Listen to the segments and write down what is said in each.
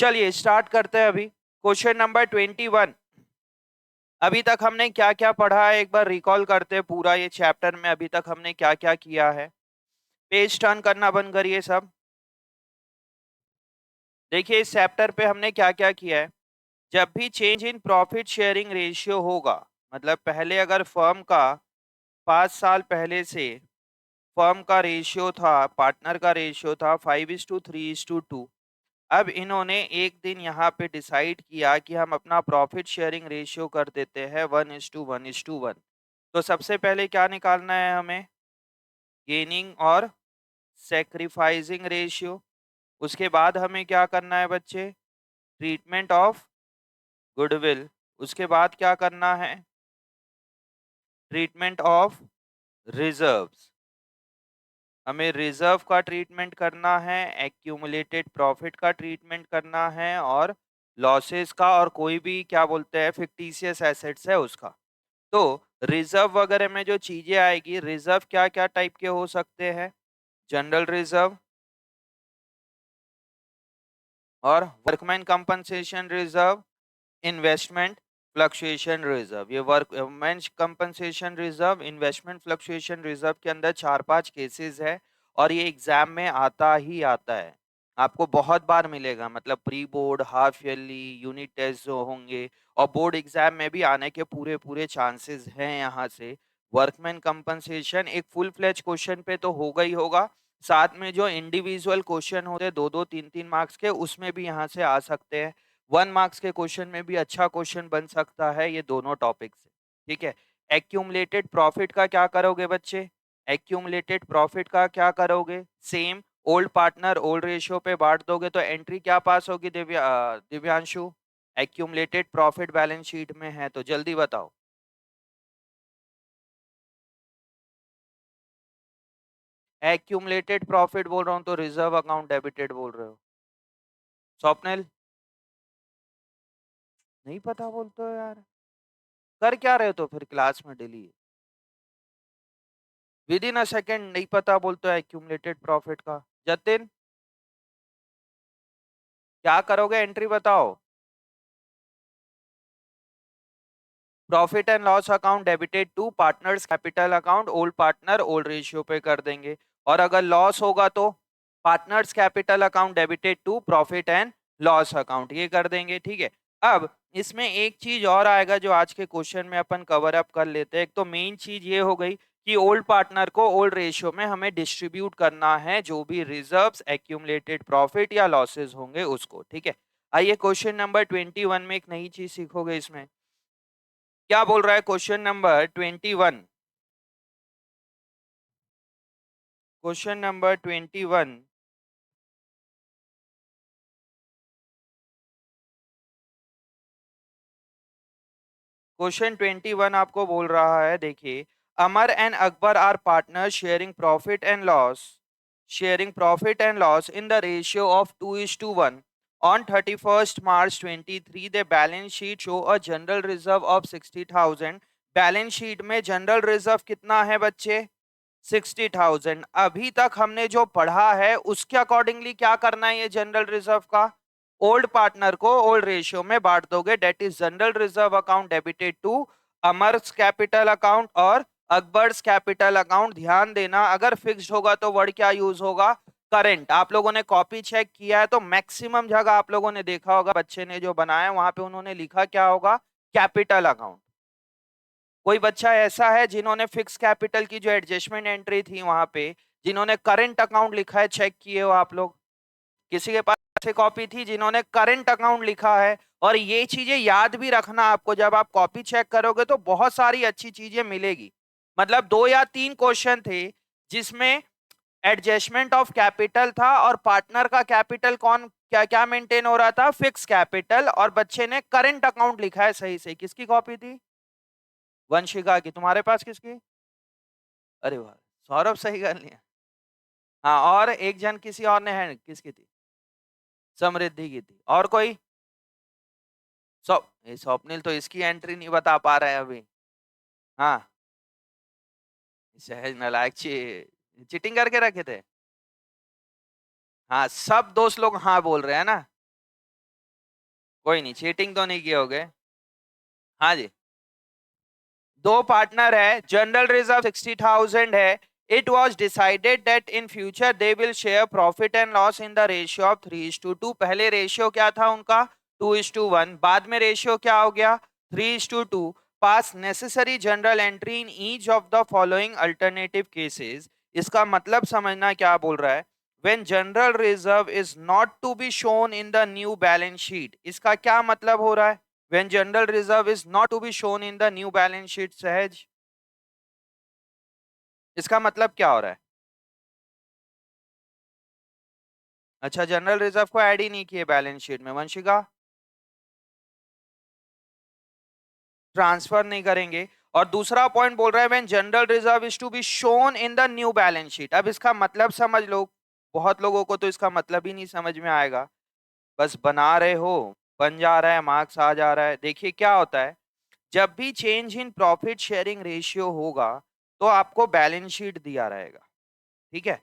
चलिए स्टार्ट करते हैं अभी। Question number 21। अभी तक हमने क्या क्या पढ़ा है एक बार रिकॉल करते हैं। पूरा ये चैप्टर में अभी तक हमने क्या क्या किया है। पेज टर्न करना बंद करिए सब। देखिए इस चैप्टर पे हमने क्या क्या किया है। जब भी change in profit sharing ratio होगा, मतलब पहले अगर फर्म का 5 साल पहले से फर्म का रेशियो था, पार्टनर का रेशियो था 5:3:2। अब इन्होंने एक दिन यहाँ पे डिसाइड किया कि हम अपना प्रॉफिट शेयरिंग रेशियो कर देते हैं 1:1:1। तो सबसे पहले क्या निकालना है हमें? गेनिंग और सेक्रीफाइसिंग रेशियो। उसके बाद हमें क्या करना है बच्चे? Treatment of goodwill. उसके बाद क्या करना है? Treatment of reserves. हमें रिजर्व का ट्रीटमेंट करना है, एक्यूमुलेटेड प्रॉफिट का ट्रीटमेंट करना है, और लॉसेस का, और कोई भी क्या बोलते हैं फिक्टिशियस एसेट्स है उसका। तो रिजर्व वगैरह में जो चीजें आएगी, रिजर्व क्या क्या टाइप के हो सकते हैं? जनरल रिजर्व और workman compensation reserve, investment fluctuation reserve. ये workman compensation reserve, investment fluctuation reserve के अंदर 4-5 केसेस है, और ये एग्जाम में आता ही आता है। आपको बहुत बार मिलेगा, मतलब pre board, half yearly, unit test जो होंगे, और बोर्ड एग्जाम में भी आने के पूरे पूरे चांसेस हैं यहाँ से। वर्कमैन कंपनसेशन एक फुल फ्लेज क्वेश्चन पे तो होगा ही होगा, साथ में जो इंडिविजुअल क्वेश्चन होते हैं 2-2 3-3 मार्क्स के, उसमें भी यहाँ से आ सकते हैं। 1 मार्क्स के क्वेश्चन में भी अच्छा क्वेश्चन बन सकता है ये दोनों टॉपिक से। ठीक है। एक्यूमुलेटेड प्रॉफिट का क्या करोगे बच्चे? एक्यूमुलेटेड प्रॉफिट का क्या करोगे? Same old partner old ratio पे बांट दोगे तो एंट्री क्या पास होगी Divyanshu? Accumulated profit balance sheet में है तो जल्दी बताओ। एक्यूमुलेटेड प्रॉफिट बोल रहा हूँ तो रिजर्व अकाउंट डेबिटेड बोल रहे हो? स्वप्निल, नहीं पता बोलते हो यार। कर क्या रहे हो तो फिर क्लास में daily? With in a second नहीं पता बोलते हो एक्यूमुलेटेड प्रॉफिट का। जतिन, क्या करोगे? एंट्री बताओ। Profit and loss account debited to partners capital account, old partner old ratio पे कर देंगे। और अगर लॉस होगा तो partners capital account debited to profit and loss account, ये कर देंगे। ठीक है। अब इसमें एक चीज और आएगा जो आज के क्वेश्चन में अपन कवर अप कर लेते हैं। एक तो मेन चीज ये हो गई कि ओल्ड पार्टनर को ओल्ड रेशियो में हमें डिस्ट्रीब्यूट करना है जो भी रिजर्व्स, एक्यूमुलेटेड प्रॉफिट या लॉसेस होंगे उसको। ठीक है। आइए क्वेश्चन नंबर 21 में एक नई चीज सीखोगे इसमें। क्या बोल रहा है question number 21? Question number 21। Question 21 आपको बोल रहा है, देखिए, Amar and Akbar are partner sharing profit and loss in the ratio of 2:1 on 31st March 23। The balance sheet show a general reserve of 60,000। Balance sheet में जनरल रिजर्व कितना है बच्चे? 60,000। अभी तक हमने जो पढ़ा है उसके अकॉर्डिंगली क्या करना है? ये जनरल रिजर्व का ओल्ड पार्टनर को ओल्ड रेशियो में बांट दोगे, that is general reserve account debited to Amar's capital account और अकबर्स कैपिटल अकाउंट। ध्यान देना, अगर फिक्स्ड होगा तो वर्ड क्या यूज होगा? करंट। आप लोगों ने कॉपी चेक किया है तो मैक्सिमम जगह आप लोगों ने देखा होगा, बच्चे ने जो बनाया वहां पे उन्होंने लिखा क्या होगा? Capital account. कोई बच्चा ऐसा है जिन्होंने फिक्स कैपिटल की जो एडजस्टमेंट एंट्री थी वहां पे जिन्होंने करंट अकाउंट लिखा है? चेक किए हो आप लोग? किसी के पास ऐसी कॉपी थी जिन्होंने करंट अकाउंट लिखा है? और ये चीजें याद भी रखना आपको, जब आप कॉपी चेक करोगे तो बहुत सारी अच्छी चीजें मिलेगी। मतलब 2 या 3 क्वेश्चन थे जिसमें एडजस्टमेंट ऑफ कैपिटल था और पार्टनर का कैपिटल कौन क्या क्या मेंटेन हो रहा था? फिक्स कैपिटल, और बच्चे ने करंट अकाउंट लिखा है सही से। किसकी कॉपी थी? वंशिका की। तुम्हारे पास किसकी? अरे वाह, सौरभ सही कर लिया। हाँ, और एक जन किसी और ने है, किसकी थी? समृद्धि की थी। और कोई? स्वप्निल तो इसकी एंट्री नहीं बता पा रहे हैं अभी। हाँ, सहज नालायक चीटिंग करके रखे थे। हाँ, सब दोस्त लोग हाँ बोल रहे हैं ना। कोई नहीं, चीटिंग तो नहीं किए होगे। हाँ जी। दो पार्टनर है, जनरल रिजर्व 60,000 है। It was decided that in future they will share profit and loss in the ratio of 3:2। पहले रेशियो क्या था उनका? 2:1। बाद में रेशियो क्या हो गया? 3:2। पास necessary general entry in each of the following alternative cases. इसका मतलब समझना क्या बोल रहा है। when general reserve is not to be shown in the new balance sheet, इसका क्या मतलब हो रहा है? when general reserve is not to be shown in the new balance sheet, सहज, इसका मतलब क्या हो रहा है? अच्छा, जनरल रिजर्व को ऐड ही नहीं किए बैलेंस शीट में, वंशिका ट्रांसफर नहीं करेंगे। और दूसरा पॉइंट बोल रहा है when general reserve is to be shown in the new balance sheet. अब इसका मतलब समझ लो, बहुत लोगों को तो इसका मतलब ही नहीं समझ में आएगा, बस बना रहे हो, बन जा रहा है, मार्क्स आ जा रहा है। देखिए क्या होता है, जब भी change in profit sharing ratio होगा तो आपको बैलेंस शीट दिया रहेगा, ठीक है?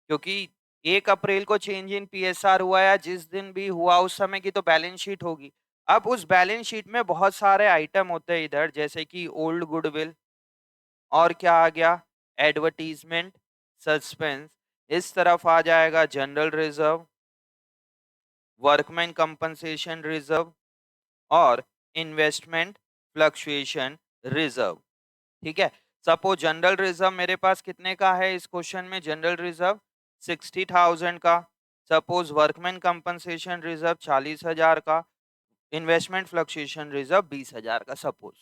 क्योंकि 1 अप्रैल को चेंज इन पीएसआर हुआ या जिस दिन भी हुआ उस समय की तो बैलेंस शीट होगी। अब उस बैलेंस शीट में बहुत सारे आइटम होते हैं इधर, जैसे कि ओल्ड गुडविल, और क्या आ गया, एडवर्टीजमेंट, सस्पेंस। इस तरफ आ जाएगा general reserve, workman compensation reserve और इन्वेस्टमेंट फ्लक्चुएशन रिजर्व, ठीक है? सपोज जनरल रिजर्व मेरे पास कितने का है इस क्वेश्चन में? जनरल रिजर्व 60,000 का। सपोज वर्कमैन कंपनसेशन रिजर्व 40,000 का। इन्वेस्टमेंट फ्लक्चुएशन रिजर्व 20,000 का सपोज।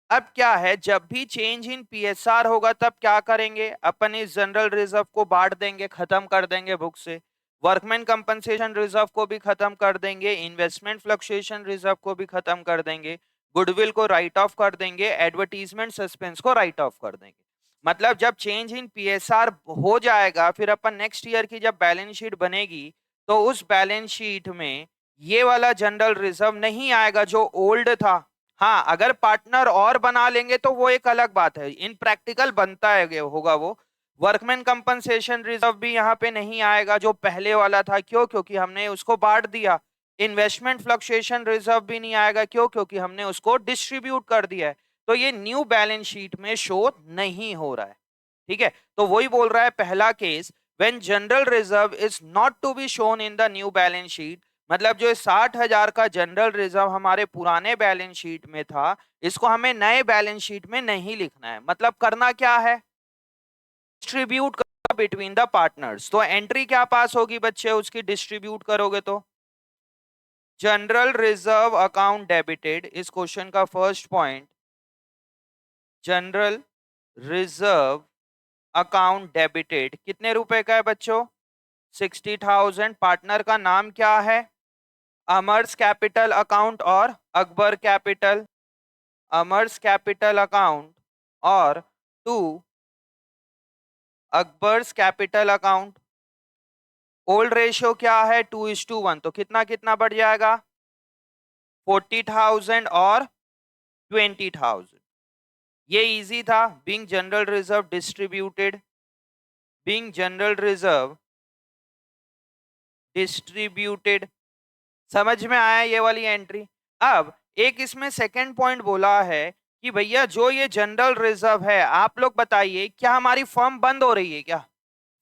अब क्या है, जब भी चेंज इन पीएसआर होगा तब क्या करेंगे अपन? इस जनरल रिजर्व को बांट देंगे, खत्म कर देंगे बुक से। वर्कमैन कंपनसेशन रिजर्व को भी खत्म कर देंगे, इन्वेस्टमेंट फ्लक्चुएशन रिजर्व को भी खत्म कर देंगे, गुडविल को राइट ऑफ कर देंगे, एडवर्टीजमेंट सस्पेंस को राइट ऑफ कर देंगे। मतलब जब चेंज इन पीएसआर हो जाएगा, फिर अपन नेक्स्ट ईयर की जब बैलेंस शीट बनेगी तो उस बैलेंस शीट में ये वाला जनरल रिजर्व नहीं आएगा जो ओल्ड था। हाँ, अगर पार्टनर और बना लेंगे तो वो एक अलग बात है, इन प्रैक्टिकल बनता है होगा वो। वर्कमैन कंपनसेशन रिजर्व भी यहाँ पे नहीं आएगा जो पहले वाला था, क्यों? क्योंकि हमने उसको बांट दिया। इन्वेस्टमेंट फ्लक्चुएशन रिजर्व भी नहीं आएगा, क्यों? क्योंकि हमने उसको डिस्ट्रीब्यूट कर दिया है। तो ये न्यू बैलेंस शीट में शो नहीं हो रहा है, ठीक है? तो वही बोल रहा है पहला case, when general reserve is not to be shown in the new balance sheet, मतलब जो 60,000 का जनरल रिजर्व हमारे पुराने बैलेंस शीट में था, इसको हमें नए बैलेंस शीट में नहीं लिखना है। मतलब करना क्या है? Distribute between the partners. तो एंट्री क्या पास होगी बच्चे उसकी? डिस्ट्रीब्यूट करोगे तो जनरल रिजर्व अकाउंट डेबिटेड, इस क्वेश्चन का first point, general reserve account debited कितने रुपए का है बच्चों? 60,000। पार्टनर का नाम क्या है? अमर्स कैपिटल अकाउंट और Akbar capital. Amar's capital account और to Akbar's capital account. Old ratio क्या है? 2:1। तो कितना कितना बढ़ जाएगा? 40,000 और 20,000। ये इजी था। Being general reserve distributed, being general reserve distributed, समझ में आया ये वाली एंट्री? अब एक इसमें सेकंड पॉइंट बोला है कि भैया जो ये जनरल रिजर्व है, आप लोग बताइए क्या हमारी फर्म बंद हो रही है क्या?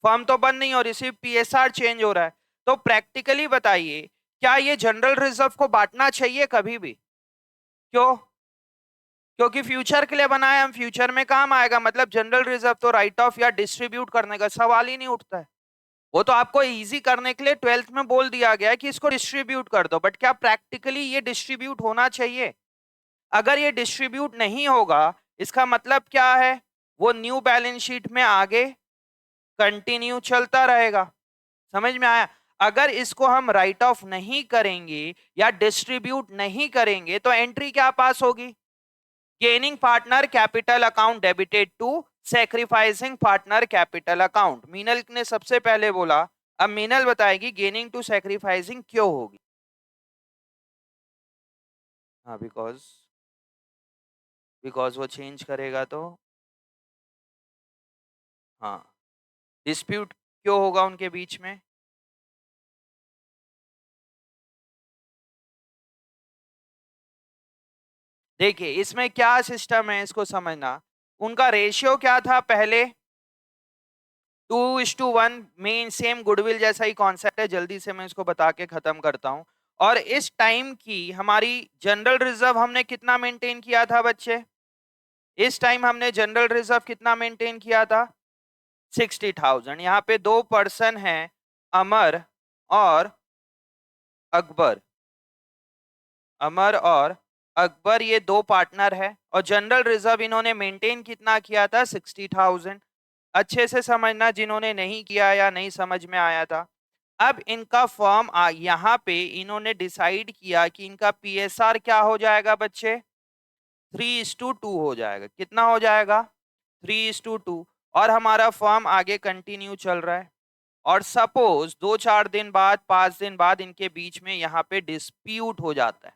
फर्म तो बंद नहीं हो रही, सिर्फ पीएसआर चेंज हो रहा है। तो प्रैक्टिकली बताइए, क्या ये जनरल रिजर्व को बांटना चाहिए कभी भी? क्यों? क्योंकि फ्यूचर के लिए बनाया, हम फ्यूचर में काम आएगा। मतलब जनरल रिजर्व तो राइट ऑफ या डिस्ट्रीब्यूट करने का सवाल ही नहीं उठता है। वो तो आपको इजी करने के लिए 12th में बोल दिया गया है कि इसको डिस्ट्रीब्यूट कर दो, बट क्या प्रैक्टिकली ये डिस्ट्रीब्यूट होना चाहिए? अगर ये डिस्ट्रीब्यूट नहीं होगा, इसका मतलब क्या है? वो न्यू बैलेंस शीट में आगे कंटिन्यू चलता रहेगा। समझ में आया? अगर इसको हम राइट ऑफ नहीं करेंगे या डिस्ट्रीब्यूट नहीं करेंगे तो एंट्री क्या पास होगी? Gaining partner capital account debited to sacrificing partner capital account. Meenal ने सबसे पहले बोला, अब मीनल बताएगी गेनिंग टू सैक्रिफाइसिंग क्यों होगी। हाँ, बिकॉज बिकॉज वो चेंज करेगा तो, हाँ, डिस्प्यूट क्यों होगा उनके बीच में? देखिए इसमें क्या सिस्टम है इसको समझना। उनका रेशियो क्या था पहले, 2:1 मेन सेम गुडविल जैसा ही कॉन्सेप्ट है, जल्दी से मैं इसको बता के खत्म करता हूं। और इस टाइम की हमारी जनरल रिजर्व हमने कितना मेंटेन किया था बच्चे, इस टाइम हमने जनरल रिजर्व कितना मेंटेन किया था, 60,000। यहाँ पे दो पर्सन हैं, अमर और अकबर। अमर और अकबर ये दो पार्टनर है और जनरल रिजर्व इन्होंने मेंटेन कितना किया था, 60,000। अच्छे से समझना जिन्होंने नहीं किया या नहीं समझ में आया था। अब इनका फॉर्म यहाँ पे इन्होंने डिसाइड किया कि इनका पीएसआर क्या हो जाएगा बच्चे, 3:2 हो जाएगा। कितना हो जाएगा, 3:2। और हमारा फॉर्म आगे कंटिन्यू चल रहा है। और सपोज 2-4 दिन बाद 5 दिन बाद इनके बीच में यहाँ पे डिस्प्यूट हो जाता है।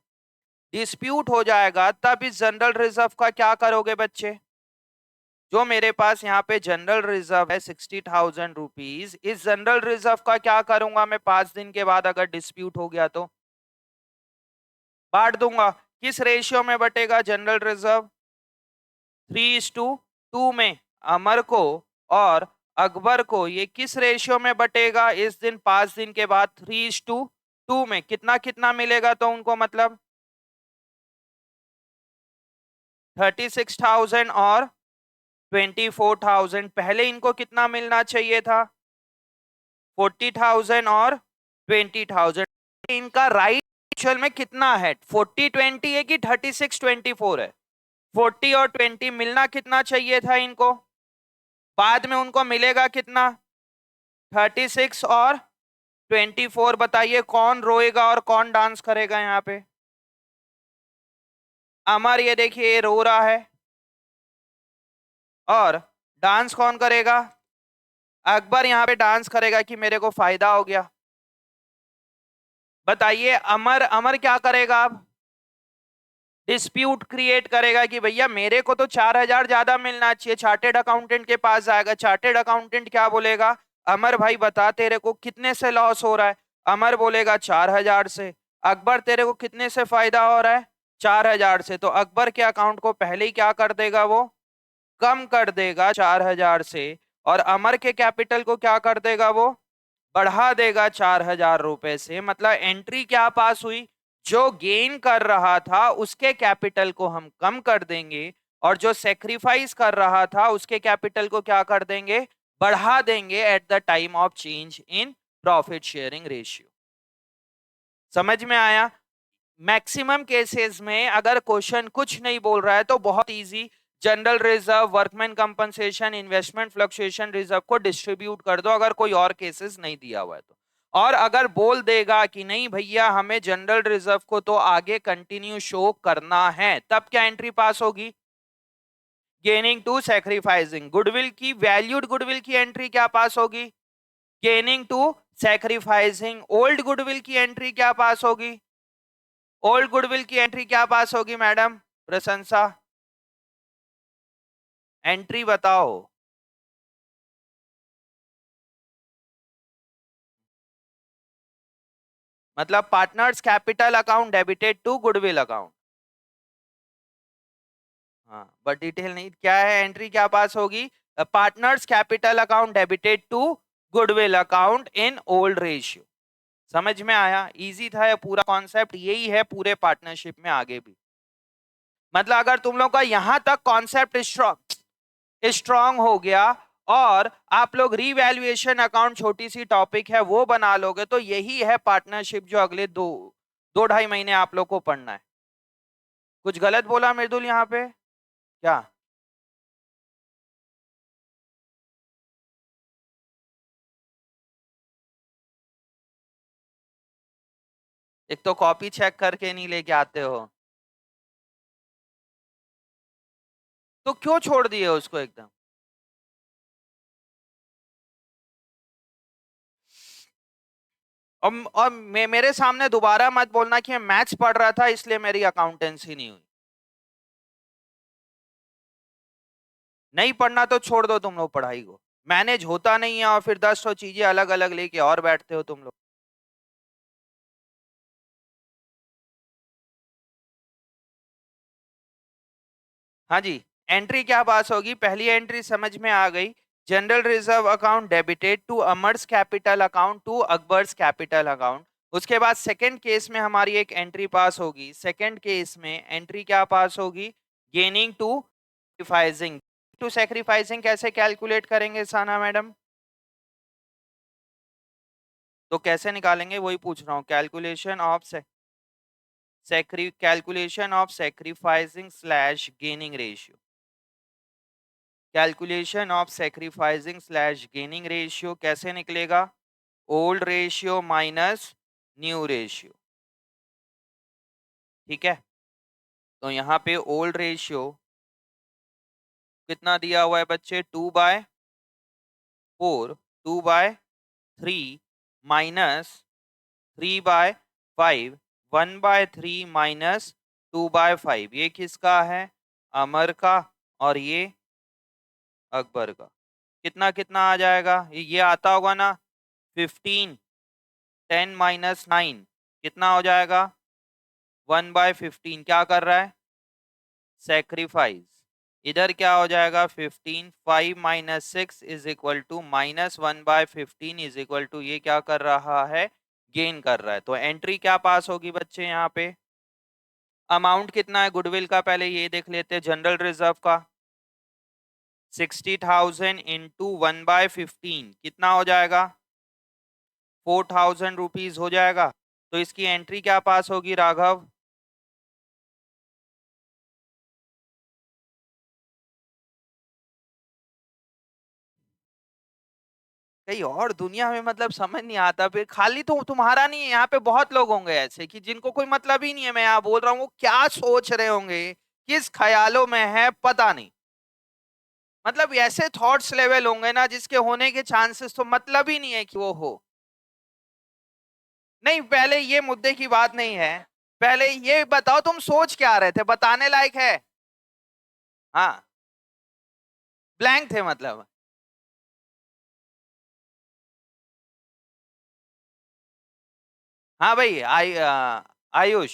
डिस्प्यूट हो जाएगा तब इस जनरल रिजर्व का क्या करोगे बच्चे, जो मेरे पास यहाँ पे जनरल रिजर्व है 60,000 रुपीज, इस जनरल रिजर्व का क्या करूंगा मैं 5 दिन के बाद, अगर डिस्प्यूट हो गया तो बांट दूंगा। किस रेशियो में बटेगा जनरल रिजर्व, 3:2 में। अमर को और अकबर को ये किस रेशियो में बटेगा इस दिन 5 दिन के बाद, 3:2 में। कितना कितना मिलेगा तो उनको, मतलब 36,000 और 24,000। पहले इनको कितना मिलना चाहिए था, 40,000 और 20,000। इनका राइट एक्चुअल में कितना है, 40-20 है कि 36-24 है, 40 और 20 मिलना कितना चाहिए था इनको, बाद में उनको मिलेगा कितना, 36 और 24। बताइए कौन रोएगा और कौन डांस करेगा यहाँ पे। अमर ये देखिए ये रो रहा है, और डांस कौन करेगा, अकबर यहाँ पे डांस करेगा कि मेरे को फायदा हो गया। बताइए अमर अमर क्या करेगा, अब डिस्प्यूट क्रिएट करेगा कि भैया मेरे को तो 4,000 ज्यादा मिलना चाहिए। चार्टेड अकाउंटेंट के पास जाएगा, चार्टेड अकाउंटेंट क्या बोलेगा, अमर भाई बता तेरे को कितने से लॉस हो रहा है। अमर बोलेगा 4,000 से। अकबर तेरे को कितने से फायदा हो रहा है, 4,000 से। तो अकबर के अकाउंट को पहले ही क्या कर देगा, वो कम कर देगा 4,000 से। और अमर के कैपिटल को क्या कर देगा, वो बढ़ा देगा 4,000 रुपए से। मतलब एंट्री क्या पास हुई, जो गेन कर रहा था उसके कैपिटल को हम कम कर देंगे, और जो सेक्रीफाइस कर रहा था उसके कैपिटल को क्या कर देंगे, बढ़ा देंगे at the time of change in profit sharing ratio. समझ में आया। मैक्सिमम केसेस में अगर क्वेश्चन कुछ नहीं बोल रहा है तो बहुत easy, general reserve, workman compensation, investment fluctuation reserve को डिस्ट्रीब्यूट कर दो, अगर कोई और केसेस नहीं दिया हुआ है तो। और अगर बोल देगा कि नहीं भैया हमें जनरल रिजर्व को तो आगे कंटिन्यू शो करना है, तब क्या एंट्री पास होगी, गेनिंग टू सैक्रिफाइसिंग गुडविल की, वैल्यूड गुडविल की एंट्री क्या पास होगी, gaining to sacrificing old goodwill की एंट्री क्या पास होगी, ओल्ड गुडविल की एंट्री क्या पास होगी मैडम प्रशंसा, एंट्री बताओ। मतलब partners capital account debited to goodwill account. हाँ बट डिटेल नहीं, क्या है एंट्री क्या पास होगी, partners capital account debited to goodwill account in old ratio. समझ में आया, इजी था ये पूरा कॉन्सेप्ट, यही है पूरे पार्टनरशिप में आगे भी। मतलब अगर तुम लोग का यहां तक कॉन्सेप्ट स्ट्रांग हो गया और आप लोग रीवैल्यूएशन अकाउंट छोटी सी टॉपिक है वो बना लोगे, तो यही है पार्टनरशिप जो अगले 2-2.5 महीने आप लोग को पढ़ना है। कुछ गलत बोला मृदुल यहाँ पे क्या, एक तो कॉपी चेक करके नहीं लेके आते हो, तो क्यों छोड़ दिए उसको एकदम। और मेरे सामने दोबारा मत बोलना कि मैं मैथ्स पढ़ रहा था इसलिए मेरी अकाउंटेंसी नहीं हुई। नहीं पढ़ना तो छोड़ दो तुम लोग पढ़ाई को, मैनेज होता नहीं है और फिर 10 चीजें अलग अलग लेके और बैठते हो तुम लोग। हाँ जी, एंट्री क्या पास होगी? पहली एंट्री समझ में आ गई, general reserve account debited to Amar's capital account to Akbar's capital account. उसके बाद सेकंड केस में हमारी एक एंट्री पास होगी, सेकंड केस में एंट्री क्या पास होगी? Gaining to sacrificing. To sacrificing कैसे कैलकुलेट करेंगे साना मैडम? तो कैसे निकालेंगे वही पूछ रहा हूँ। Calculation of sacrificing slash gaining ratio. Calculation of sacrificing slash gaining ratio कैसे निकलेगा? Old ratio minus new ratio. ठीक है, तो यहाँ पे ओल्ड रेशियो कितना दिया हुआ है बच्चे? 2/4, 2/3 माइनस 3/5, 1/3 माइनस 2/5। ये किसका है? अमर का, और ये अकबर का। कितना कितना आ जाएगा? ये आता होगा ना 15, 10 माइनस 9 कितना हो जाएगा? 1/15। क्या कर रहा है? सेक्रीफाइस। इधर क्या हो जाएगा? 15, 5 minus 6 is equal to minus 1/15 is equal to, ये क्या कर रहा है? गेन कर रहा है। तो एंट्री क्या पास होगी बच्चे यहाँ पे? अमाउंट कितना है गुडविल का? पहले ये देख लेते हैं। जनरल रिजर्व का 60,000 इंटू 1/15 कितना हो जाएगा? 4,000 रुपीज हो जाएगा। तो इसकी एंट्री क्या पास होगी राघव? कहीं और दुनिया में मतलब समझ नहीं आता। फिर खाली तो तुम्हारा नहीं है, यहाँ पे बहुत लोग होंगे ऐसे कि जिनको कोई मतलब ही नहीं है। मैं यहाँ बोल रहा हूँ, वो क्या सोच रहे होंगे, किस ख्यालों में है पता नहीं। मतलब ऐसे थॉट्स लेवल होंगे ना जिसके होने के चांसेस तो मतलब ही नहीं है कि वो हो। नहीं, पहले ये मुद्दे की बात नहीं है। पहले ये बताओ तुम सोच क्या रहे थे, बताने लायक है? हाँ, ब्लैंक थे मतलब। हाँ भाई, Ayush,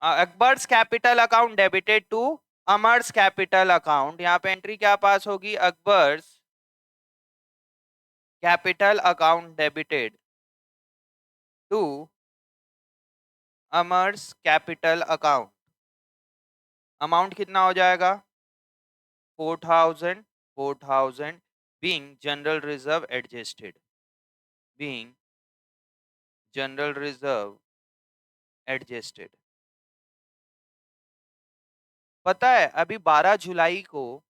Akbar's capital account debited to Amar's capital account. यहाँ पे एंट्री क्या पास होगी? Akbar's capital account debited to Amar's capital account. Amount कितना हो जाएगा? 4,000, 4,000 being general reserve adjusted, being general reserve adjusted। पता है अभी 12 जुलाई को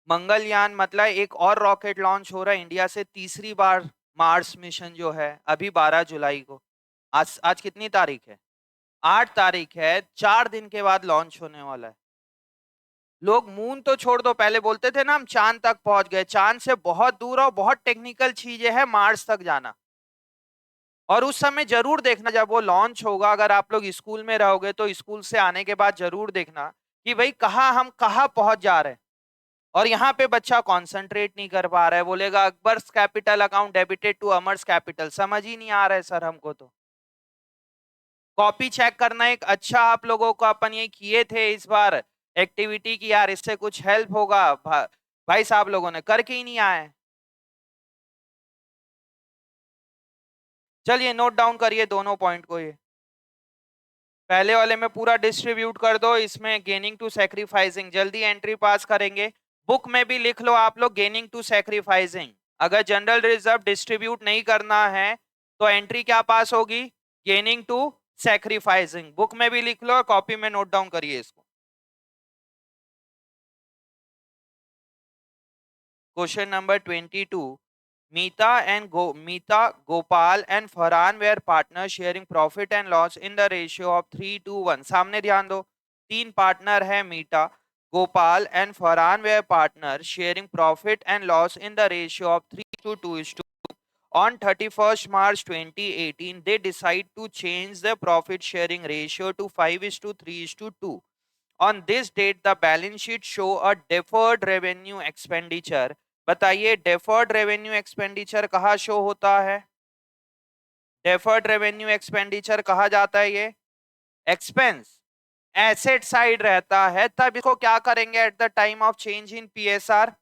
मंगलयान मतलब एक और रॉकेट लॉन्च हो रहा है इंडिया से, तीसरी बार मार्स मिशन जो है, अभी 12 जुलाई को। आज कितनी तारीख है? 8 तारीख है। 4 दिन के बाद लॉन्च होने वाला है। लोग मून तो छोड़ दो, पहले बोलते थे ना हम चांद तक पहुंच गए। चांद से बहुत दूर और बहुत टेक्निकल चीजें है मार्स तक जाना। और उस समय जरूर देखना जब वो लॉन्च होगा, अगर आप लोग स्कूल में रहोगे तो स्कूल से आने के बाद जरूर देखना कि भाई हम कहाँ पहुंच जा रहे हैं। और यहाँ पे बच्चा कंसंट्रेट नहीं कर पा रहा है, बोलेगा Akbar's capital account debited to Amar's capital. समझ ही नहीं आ रहा है सर हमको तो। कॉपी चेक करना एक अच्छा, आप लोगों को अपन ये किए थे इस बार एक्टिविटी की, यार इससे कुछ हेल्प होगा। भाई साहब लोगों ने करके ही नहीं आए। चलिए नोट डाउन करिए दोनों पॉइंट को। ये पहले वाले में पूरा डिस्ट्रीब्यूट कर दो, इसमें गेनिंग टू सैक्रिफाइसिंग जल्दी एंट्री पास करेंगे। बुक में भी लिख लो आप लोग गेनिंग टू सैक्रिफाइसिंग। अगर जनरल रिजर्व डिस्ट्रीब्यूट नहीं करना है तो एंट्री क्या पास होगी? Gaining to sacrificing. बुक में भी लिख लो और कॉपी में नोट डाउन करिए इसको। Question number 22। Meeta, Gopal and Farhan were partners sharing profit and loss in the ratio of 3:1। सामने ध्यान दो, तीन पार्टनर है Meeta, Gopal and Farhan were partners sharing profit and loss in the ratio of 3:2। On 31st March 2018, they decide to change the profit sharing ratio to 5:3:2। On this date, the balance sheet show a deferred revenue expenditure। बताइए deferred revenue expenditure कहाँ show होता है? Deferred revenue expenditure कहा जाता है ये? Expense asset side रहता है, तब इसको क्या करेंगे at the time of change in PSR,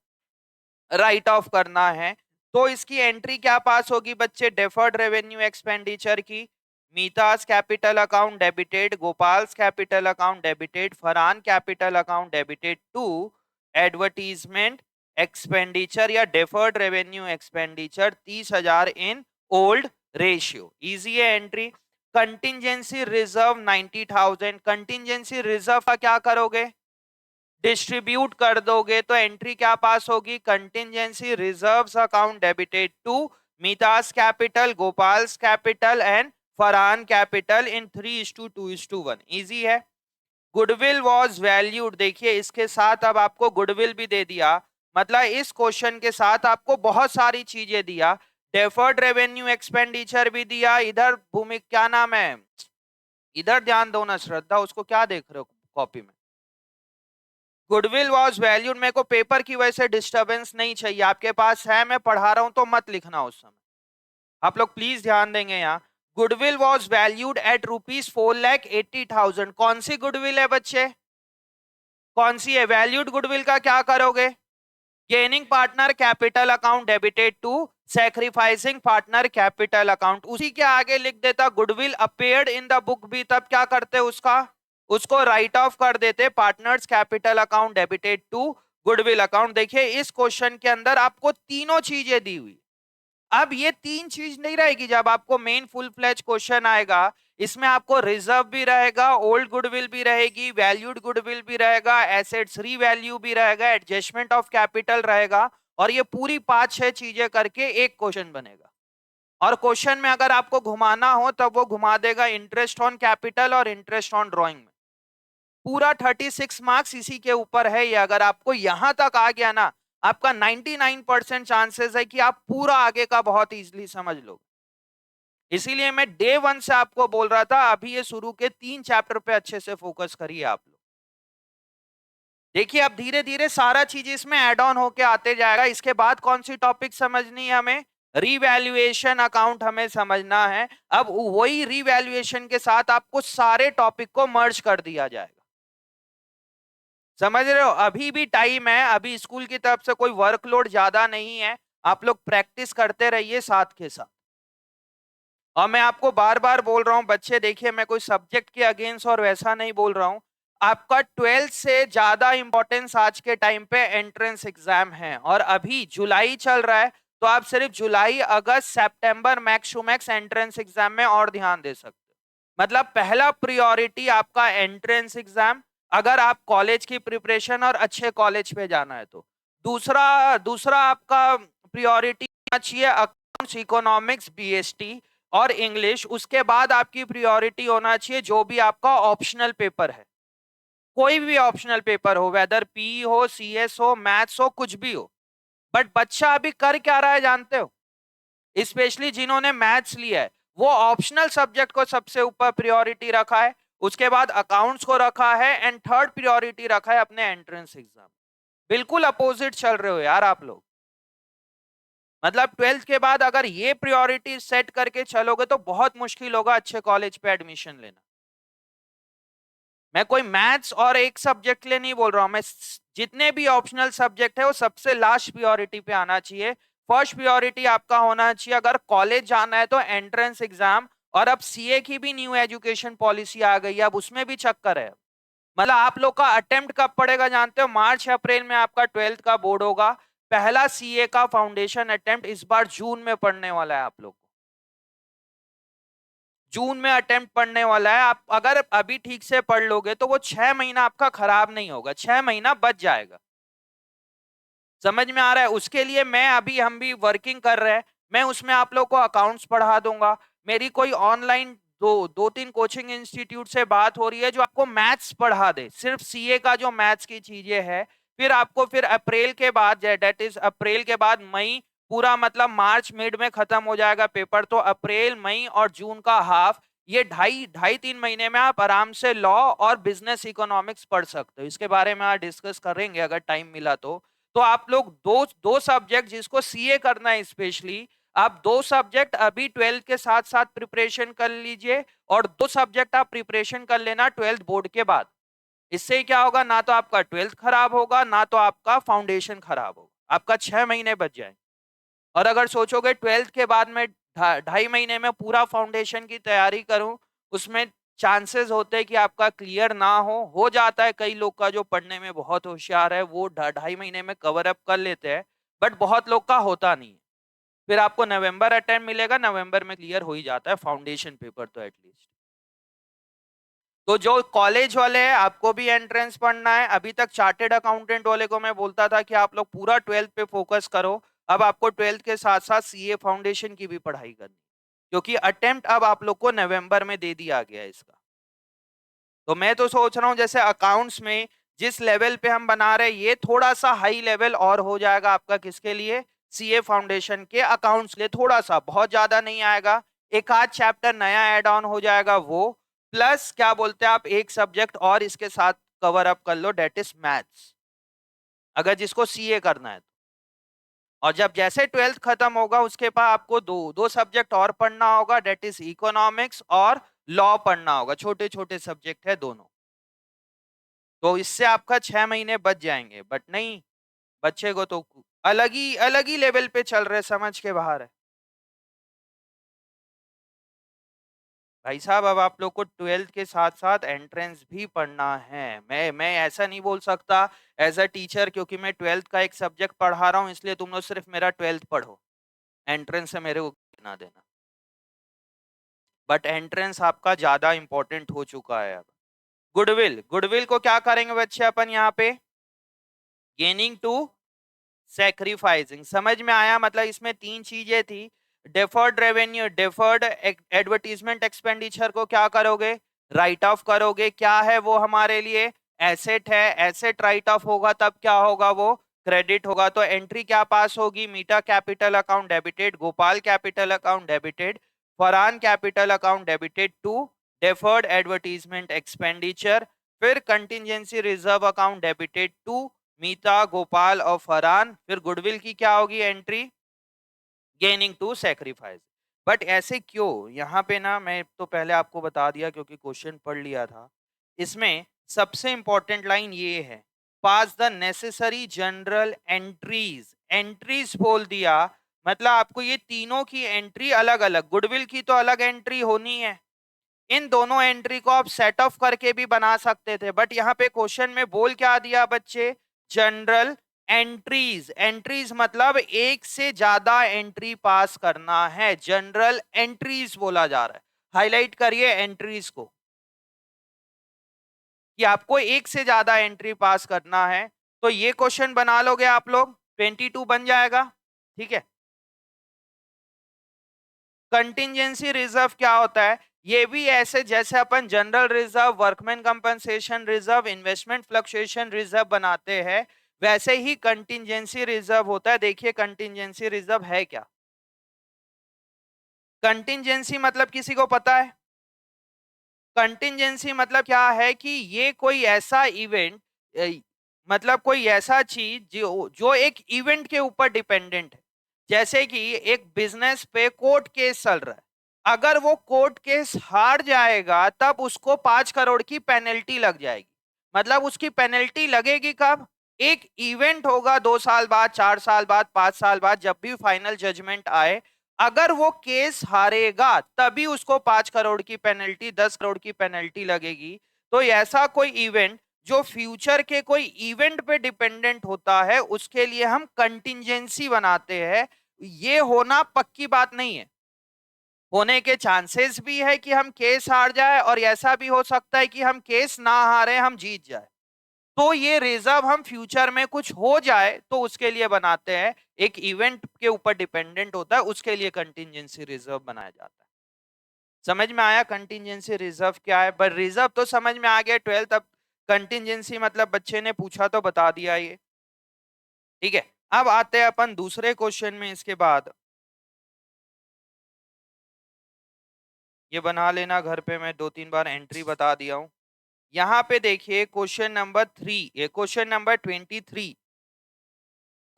right of करना है। तो इसकी एंट्री क्या पास होगी बच्चे, डेफर्ड रेवेन्यू एक्सपेंडिचर की। Meeta's capital account debited, Gopal's capital account debited, Farhan capital account debited to advertisement expenditure या deferred revenue expenditure 30,000 in old ratio. Easy है एंट्री। कंटिंजेंसी रिजर्व 90,000, कंटिंजेंसी रिजर्व का क्या करोगे, डिस्ट्रीब्यूट कर दोगे, तो एंट्री क्या पास होगी, contingency reserves account debited to Meeta's capital, Gopal's capital and Farhan capital in 3:2:1। Easy है। गुडविल वॉज वैल्यूड, देखिए इसके साथ अब आपको गुडविल भी दे दिया, मतलब इस क्वेश्चन के साथ आपको बहुत सारी चीजें दिया, डेफर्ड रेवेन्यू एक्सपेंडिचर भी दिया, इधर भूमि क्या नाम है, इधर ध्यान दो ना श्रद्धा, उसको क्या देख रहे हो कॉपी में, गुडविल वॉज वैल्यूड। मेरे को पेपर की वजह से डिस्टरबेंस नहीं चाहिए, आपके पास है, मैं पढ़ा रहा हूं तो मत लिखना उस समय, आप लोग प्लीज ध्यान देंगे यहाँ। गुडविल वॉज वैल्यूड एट ₹4,80,000, कौन सी गुडविल है बच्चे, कौन सी है, वैल्यूड गुडविल का क्या करोगे, gaining partner capital account debited to sacrificing partner capital account. उसी के आगे लिख देता goodwill appeared in the book भी, तब क्या करते उसका, उसको राइट ऑफ कर देते, partners capital account debited to goodwill account. देखिए इस क्वेश्चन के अंदर आपको तीनों चीजें दी हुई, अब ये तीन चीज नहीं रहेगी जब आपको मेन फुल फ्लेज क्वेश्चन आएगा, इसमें आपको रिजर्व भी रहेगा, ओल्ड गुडविल भी रहेगी, वैल्यूड गुडविल भी रहेगा, एसेट्स रीवैल्यू भी रहेगा, एडजस्टमेंट ऑफ कैपिटल रहेगा, और ये पूरी 5-6 चीजें करके एक क्वेश्चन बनेगा। और क्वेश्चन में अगर आपको घुमाना हो तब वो घुमा देगा इंटरेस्ट ऑन कैपिटल और इंटरेस्ट ऑन ड्रॉइंग में। पूरा 36 मार्क्स इसी के ऊपर है ये, अगर आपको यहां तक आ गया ना, आपका 99% चांसेस है कि आप पूरा आगे का बहुत इजीली समझ लो। इसीलिए मैं डे 1 से आपको बोल रहा था, अभी ये शुरू के 3 चैप्टर पे अच्छे से फोकस करिए आप लोग। देखिए अब धीरे धीरे सारा चीज इसमें एड ऑन होके आते जाएगा। इसके बाद कौन सी टॉपिक समझनी है हमें, रीवैल्यूएशन अकाउंट हमें समझना है। अब वही रीवैल्यूएशन के साथ आपको सारे टॉपिक को मर्ज कर दिया जाएगा, समझ रहे हो। अभी भी टाइम है, अभी स्कूल की तरफ से कोई वर्कलोड ज्यादा नहीं है, आप लोग प्रैक्टिस करते रहिए साथ के साथ। और मैं आपको बार बार बोल रहा हूं बच्चे, देखिए मैं कोई सब्जेक्ट के अगेंस्ट और वैसा नहीं बोल रहा हूं, आपका 12th से ज्यादा इंपॉर्टेंस आज के टाइम पे एंट्रेंस एग्जाम है, और अभी जुलाई चल रहा है, तो आप सिर्फ जुलाई अगस्त सितंबर max to max entrance exam में और ध्यान दे सकते हो। मतलब पहला प्रियोरिटी आपका एंट्रेंस एग्जाम, अगर आप कॉलेज की प्रिपरेशन और अच्छे कॉलेज पे जाना है तो। दूसरा दूसरा आपका प्रियोरिटी होना चाहिए अकाउंट्स, इकोनॉमिक्स, बीएसटी और इंग्लिश। उसके बाद आपकी प्रियोरिटी होना चाहिए जो भी आपका ऑप्शनल पेपर है, कोई भी ऑप्शनल पेपर हो, वेदर पी हो, सीएस हो, मैथ्स हो, कुछ भी हो। बट बच्चा अभी कर क्या रहा है जानते हो, स्पेशली जिन्होंने मैथ्स लिया है, वो ऑप्शनल सब्जेक्ट को सबसे ऊपर प्रायोरिटी रखा है, उसके बाद अकाउंट्स को रखा है, एंड थर्ड प्रायोरिटी रखा है अपने एंट्रेंस एग्जाम। बिल्कुल अपोजिट चल रहे हो यार आप लोग। मतलब 12th के बाद अगर ये प्रायोरिटी सेट करके चलोगे तो बहुत मुश्किल होगा अच्छे कॉलेज पे एडमिशन लेना। मैं कोई मैथ्स और एक सब्जेक्ट के लिए नहीं बोल रहा हूं, मैं जितने भी ऑप्शनल सब्जेक्ट है वो सबसे लास्ट प्रायोरिटी पे आना चाहिए। फर्स्ट प्रायोरिटी आपका होना चाहिए अगर कॉलेज जाना है तो एंट्रेंस एग्जाम। और अब सीए की भी न्यू एजुकेशन पॉलिसी आ गई है, अब उसमें भी चक्कर है। मतलब आप लोग का अटेम्प्ट कब पड़ेगा जानते हो, मार्च अप्रैल में आपका 12th का बोर्ड होगा, पहला सीए का फाउंडेशन अटेम्प्ट इस बार जून में पढ़ने वाला है। आप लोग जून में अटेम्प्ट पढ़ने वाला है, आप अगर अभी ठीक से पढ़ लोगे तो वो 6 महीना आपका खराब नहीं होगा, 6 महीना बच जाएगा। समझ में आ रहा है। उसके लिए मैं अभी हम भी वर्किंग कर रहे हैं, मैं उसमें आप लोग को अकाउंट्स पढ़ा दूंगा। मेरी कोई ऑनलाइन दो तीन कोचिंग इंस्टीट्यूट से बात हो रही है जो आपको मैथ्स पढ़ा दे, सिर्फ सीए का जो मैथ्स की चीजें है। फिर आपको फिर अप्रैल के बाद, डेट इज अप्रैल के बाद मई पूरा, मतलब मार्च मिड में खत्म हो जाएगा पेपर, तो अप्रैल मई और जून का हाफ, ये ढाई ढाई 3 महीने में आप आराम से लॉ और बिजनेस इकोनॉमिक्स पढ़ सकते हो। इसके बारे में आज डिस्कस करेंगे अगर टाइम मिला तो। तो आप लोग दो दो सब्जेक्ट जिसको सीए करना है स्पेशली, आप 2 सब्जेक्ट अभी 12th के साथ-साथ प्रिपरेशन कर लीजिए और 2 सब्जेक्ट आप प्रिपरेशन कर लेना 12th बोर्ड के बाद। इससे क्या होगा, ना तो आपका 12th खराब होगा, ना तो आपका फाउंडेशन खराब होगा। आपका 6 महीने बच जाएंगे। और अगर सोचोगे 12th के बाद में 2.5 महीने में पूरा फाउंडेशन की तैयारी करूं, उसमें चांसेस होते हैं कि आपका क्लियर ना हो जाता है। कई लोग का जो पढ़ने में बहुत होशियार है वो 2.5 महीने में कवर अप कर लेते हैं, बट बहुत लोग का होता नहीं है। फिर आपको नवंबर अटेम्प्ट मिलेगा, नवंबर में क्लियर हो ही जाता है फाउंडेशन पेपर तो एटलीस्ट। तो जो कॉलेज वाले हैं, आपको भी एंट्रेंस पढ़ना है। अभी तक चार्टेड अकाउंटेंट वाले को मैं बोलता था कि आप लोग पूरा 12th पे फोकस करो। अब आपको 12th के साथ साथ सीए फाउंडेशन की भी पढ़ाई करनी, क्योंकि अटेम्प्ट अब आप लोग को नवंबर में दे दिया गया है इसका। तो मैं तो सोच रहा हूँ जैसे अकाउंट्स में जिस लेवल पे हम बना रहे हैं, ये थोड़ा सा हाई लेवल और हो जाएगा आपका। किसके लिए? सीए फाउंडेशन के अकाउंट्स लिए थोड़ा सा, बहुत ज्यादा नहीं आएगा। एक आध चैप्टर नया ऐड ऑन हो जाएगा वो, प्लस क्या बोलते हैं आप, एक सब्जेक्ट और इसके साथ कवर अप कर लो, डेट इज मैथ्स, अगर जिसको सीए करना है। और जब जैसे 12th खत्म होगा उसके बाद आपको दो दो सब्जेक्ट और पढ़ना होगा, डेट इज इकोनॉमिक्स और लॉ पढ़ना होगा। छोटे छोटे सब्जेक्ट है दोनों। तो इससे आपका 6 महीने बच जाएंगे, बट नहीं बच्चे को तो अलग ही लेवल पे चल रहे, समझ के बाहर है भाई साहब। अब आप लोग को 12th के साथ साथ एंट्रेंस भी पढ़ना है। मैं ऐसा नहीं बोल सकता एज अ टीचर, क्योंकि मैं 12th का एक सब्जेक्ट पढ़ा रहा हूँ इसलिए तुम लोग सिर्फ मेरा 12th पढ़ो, एंट्रेंस से मेरे को ना देना। बट एंट्रेंस आपका ज्यादा इंपॉर्टेंट हो चुका है अब। गुडविल, गुडविल को क्या करेंगे बच्चे अपन यहाँ पे? Gaining to sacrificing. समझ में आया? मतलब इसमें 3 चीजें थी। Deferred revenue, deferred advertisement expenditure को क्या करोगे? राइट ऑफ करोगे। क्या है वो हमारे लिए? एसेट है। एसेट राइट ऑफ होगा तब क्या होगा? वो क्रेडिट होगा। तो एंट्री क्या पास होगी? Meeta capital account debited, Gopal capital account debited, Farhan capital account debited to deferred advertisement expenditure. फिर contingency reserve account debited to Meeta, Gopal और फरहान। फिर गुडविल की क्या होगी entry? Gaining to sacrifice. But ऐसे क्यों? यहाँ पे ना मैं तो पहले आपको बता दिया क्योंकि क्वेश्चन पढ़ लिया था। इसमें सबसे इंपॉर्टेंट लाइन ये है, pass the necessary journal entries. Entries बोल दिया मतलब आपको ये तीनों की एंट्री अलग अलग, गुडविल की तो अलग एंट्री होनी है। इन दोनों एंट्री को आप सेट ऑफ करके भी बना सकते थे, बट यहाँ पे क्वेश्चन में बोल क्या दिया बच्चे? General entries. एंट्रीज मतलब एक से ज्यादा एंट्री पास करना है, जनरल एंट्रीज बोला जा रहा है। हाईलाइट करिए एंट्रीज को कि आपको एक से ज्यादा एंट्री पास करना है। तो ये क्वेश्चन बना लोगे आप लोग, 22 बन जाएगा। ठीक है। कंटिजेंसी रिजर्व क्या होता है? ये भी ऐसे जैसे अपन general reserve, workman compensation reserve, investment fluctuation reserve बनाते हैं, वैसे ही कंटिजेंसी रिजर्व होता है। देखिए कंटिजेंसी रिजर्व है क्या? कंटिजेंसी मतलब किसी को पता है? कंटिजेंसी मतलब क्या है कि ये कोई ऐसा इवेंट, मतलब कोई ऐसा चीज जो जो एक इवेंट के ऊपर डिपेंडेंट है। जैसे कि एक बिजनेस पे कोर्ट केस चल रहा है, अगर वो कोर्ट केस हार जाएगा तब उसको 5 करोड़ की पेनल्टी लग जाएगी। मतलब उसकी पेनल्टी लगेगी कब? एक इवेंट होगा 2 साल बाद, 4 साल बाद, 5 साल बाद, जब भी फाइनल जजमेंट आए, अगर वो केस हारेगा तभी उसको 5 करोड़ की पेनल्टी, 10 करोड़ की पेनल्टी लगेगी। तो ऐसा कोई इवेंट जो फ्यूचर के कोई इवेंट पे डिपेंडेंट होता है उसके लिए हम कंटिजेंसी बनाते हैं। ये होना पक्की बात नहीं है, होने के चांसेस भी है कि हम केस हार जाए और ऐसा भी हो सकता है कि हम केस ना हारे, हम जीत जाए। तो ये रिजर्व हम फ्यूचर में कुछ हो जाए तो उसके लिए बनाते हैं। एक इवेंट के ऊपर डिपेंडेंट होता है, उसके लिए कंटिजेंसी रिजर्व बनाया जाता है। समझ में आया कंटिजेंसी रिजर्व क्या है? पर रिजर्व तो समझ में आ गया 12th। अब कंटिजेंसी मतलब बच्चे ने पूछा तो बता दिया ये। ठीक है। अब आते हैं अपन दूसरे क्वेश्चन में। इसके बाद ये बना लेना घर पे, मैं 2-3 बार एंट्री बता दिया हूं। यहाँ पे देखिए क्वेश्चन नंबर 3, ये क्वेश्चन नंबर 23।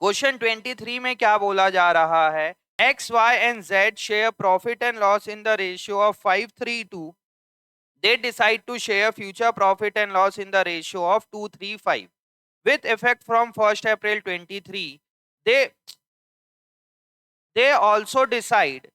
क्वेश्चन 23 में क्या बोला जा रहा है? X, Y, and Z share profit and loss in the ratio of 5:3:2. They decide to share future profit and loss in the ratio of 2:3:5. With effect from 1st April 23, they they also decide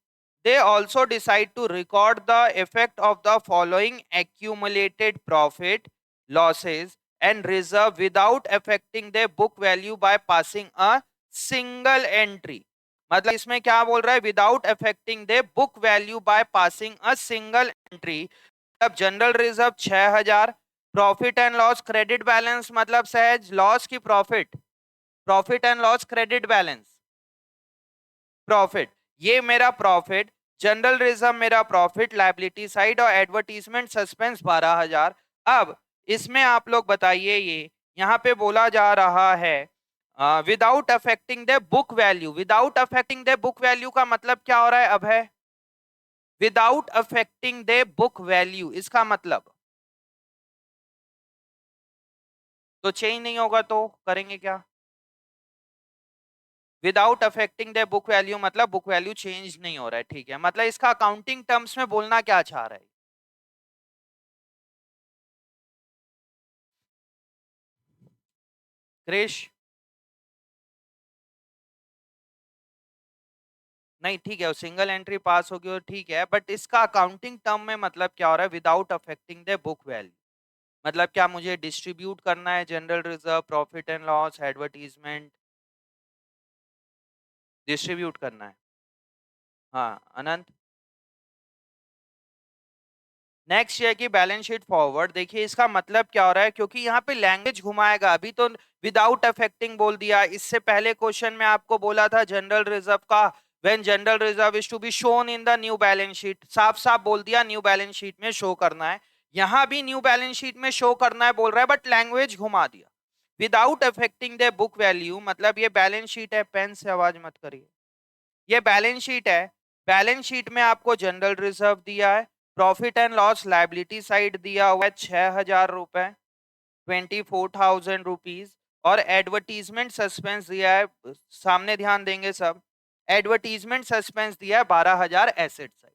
to record the effect of the following accumulated profit, losses, and reserve without affecting their book value by passing a single entry. मतलब इसमें क्या बोल रहा है, without affecting the book value by passing a single entry. मतलब general reserve 6000, profit and loss credit balance मतलब सहज loss की profit, profit and loss credit balance profit, ये मेरा प्रॉफिट, जनरल रिजर्व मेरा प्रॉफिट, लायबिलिटी साइड और advertisement suspense 12000. अब इसमें आप लोग बताइए, ये यहाँ पे बोला जा रहा है without affecting the book value. Without affecting the book value का मतलब क्या हो रहा है, अब है without affecting the book value, इसका मतलब तो चेंज नहीं होगा तो करेंगे क्या, without affecting the book value मतलब बुक वैल्यू चेंज नहीं हो रहा है. ठीक है, मतलब इसका अकाउंटिंग टर्म्स में बोलना क्या चाह रहा है, क्रिश? नहीं ठीक है, सिंगल एंट्री पास होगी और ठीक है, बट इसका अकाउंटिंग टर्म में मतलब क्या हो रहा है, without affecting the book value मतलब क्या, मुझे डिस्ट्रीब्यूट करना है general reserve, profit and loss, advertisement, distribute करना है. हाँ अनंत. नेक्स्ट है कि बैलेंस शीट फॉरवर्ड. देखिए इसका मतलब क्या हो रहा है, क्योंकि यहाँ पे लैंग्वेज घुमाएगा. अभी तो विदाउट अफेक्टिंग बोल दिया, इससे पहले क्वेश्चन में आपको बोला था जनरल रिजर्व का when general reserve is to be shown in the new balance sheet, साफ साफ बोल दिया न्यू बैलेंस शीट में शो करना है. यहाँ भी न्यू बैलेंस शीट में शो करना है बोल रहा है, बट लैंग्वेज घुमा दिया. Without affecting the book value मतलब ये बैलेंस शीट है, पेन से आवाज मत करिए, ये बैलेंस शीट है. बैलेंस शीट में आपको जनरल रिजर्व दिया है, profit and loss liability side दिया हुआ है 6000 रुपए, 24,000 रुपीज, और एडवर्टीजमेंट सस्पेंस दिया है, सामने ध्यान देंगे सब, एडवर्टीजमेंट सस्पेंस दिया है 12,000 एसेट साइड.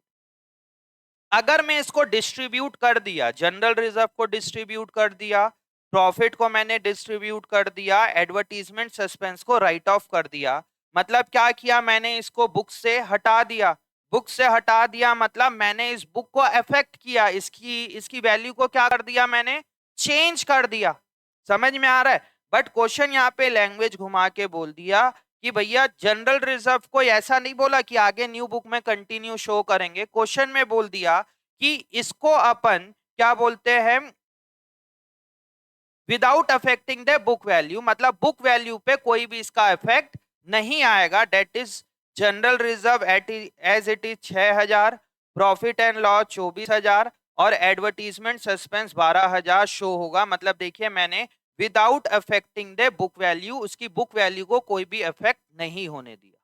अगर मैं इसको डिस्ट्रीब्यूट कर दिया, जनरल रिजर्व को डिस्ट्रीब्यूट कर दिया, प्रॉफिट को मैंने डिस्ट्रीब्यूट कर दिया, एडवर्टीजमेंट सस्पेंस को राइट ऑफ कर दिया, मतलब क्या किया मैंने, इसको बुक से हटा दिया. बुक से हटा दिया मतलब मैंने इस बुक को अफेक्ट किया, इसकी इसकी वैल्यू को क्या कर दिया मैंने, चेंज कर दिया. समझ में आ रहा है. बट क्वेश्चन यहाँ पे लैंग्वेज घुमा के बोल दिया कि भैया जनरल रिजर्व को ऐसा नहीं बोला कि आगे न्यू बुक में कंटिन्यू शो करेंगे. क्वेश्चन में बोल दिया कि इसको अपन क्या बोलते हैं, without affecting the book value मतलब बुक वैल्यू पे कोई भी इसका इफेक्ट नहीं आएगा. That is general reserve as it is 6000, profit and loss 24,000 और एडवर्टीजमेंट सस्पेंस 12,000 शो होगा. मतलब देखिए मैंने without affecting the book value, उसकी बुक वैल्यू को कोई भी इफेक्ट नहीं होने दिया.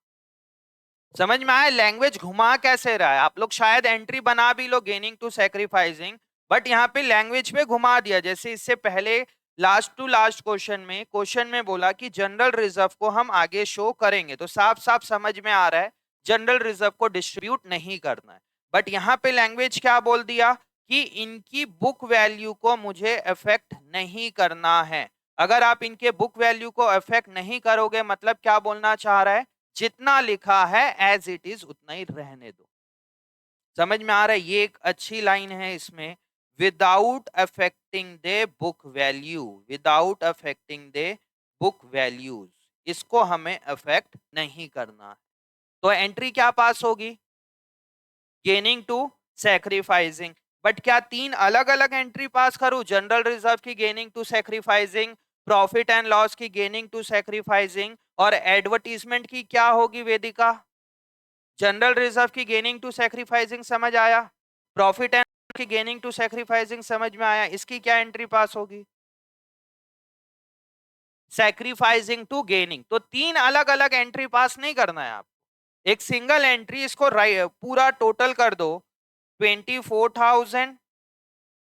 समझ में आया लैंग्वेज घुमा कैसे रहा है. आप लोग शायद एंट्री बना भी लो गेनिंग टू सैक्रिफाइसिंग, बट यहाँ पे लैंग्वेज पे घुमा दिया. जैसे इससे पहले लास्ट टू लास्ट क्वेश्चन में बोला कि जनरल रिजर्व को हम आगे शो करेंगे, तो साफ साफ समझ में आ रहा है जनरल रिजर्व को डिस्ट्रीब्यूट नहीं करना है. बट यहाँ पे लैंग्वेज क्या बोल दिया कि इनकी बुक वैल्यू को मुझे अफेक्ट नहीं करना है. अगर आप इनके बुक वैल्यू को अफेक्ट नहीं करोगे मतलब क्या बोलना चाह रहा है, जितना लिखा है एज इट इज उतना ही रहने दो. समझ में आ रहा है, ये एक अच्छी लाइन है इसमें, without affecting the book value, without affecting the book values, इसको हमें अफेक्ट नहीं करना है. तो एंट्री क्या पास होगी, गेनिंग टू सैक्रिफाइसिंग. बट क्या तीन अलग अलग एंट्री पास करूं, जनरल रिजर्व की gaining to sacrificing, profit and loss की गेनिंग टू सैक्रिफाइसिंग, और एडवर्टीजमेंट की क्या होगी वेदिका, जनरल रिजर्व की गेनिंग टू सैक्रिफाइसिंग. समझ आया, प्रॉफिट एंड की गेनिंग टू सैक्रिफाइसिंग समझ में आया, इसकी क्या एंट्री पास होगी, सैक्रिफाइसिंग टू गेनिंग. तो तीन अलग अलग एंट्री पास नहीं करना है आप, एक सिंगल एंट्री, इसको पूरा टोटल कर दो, 24,000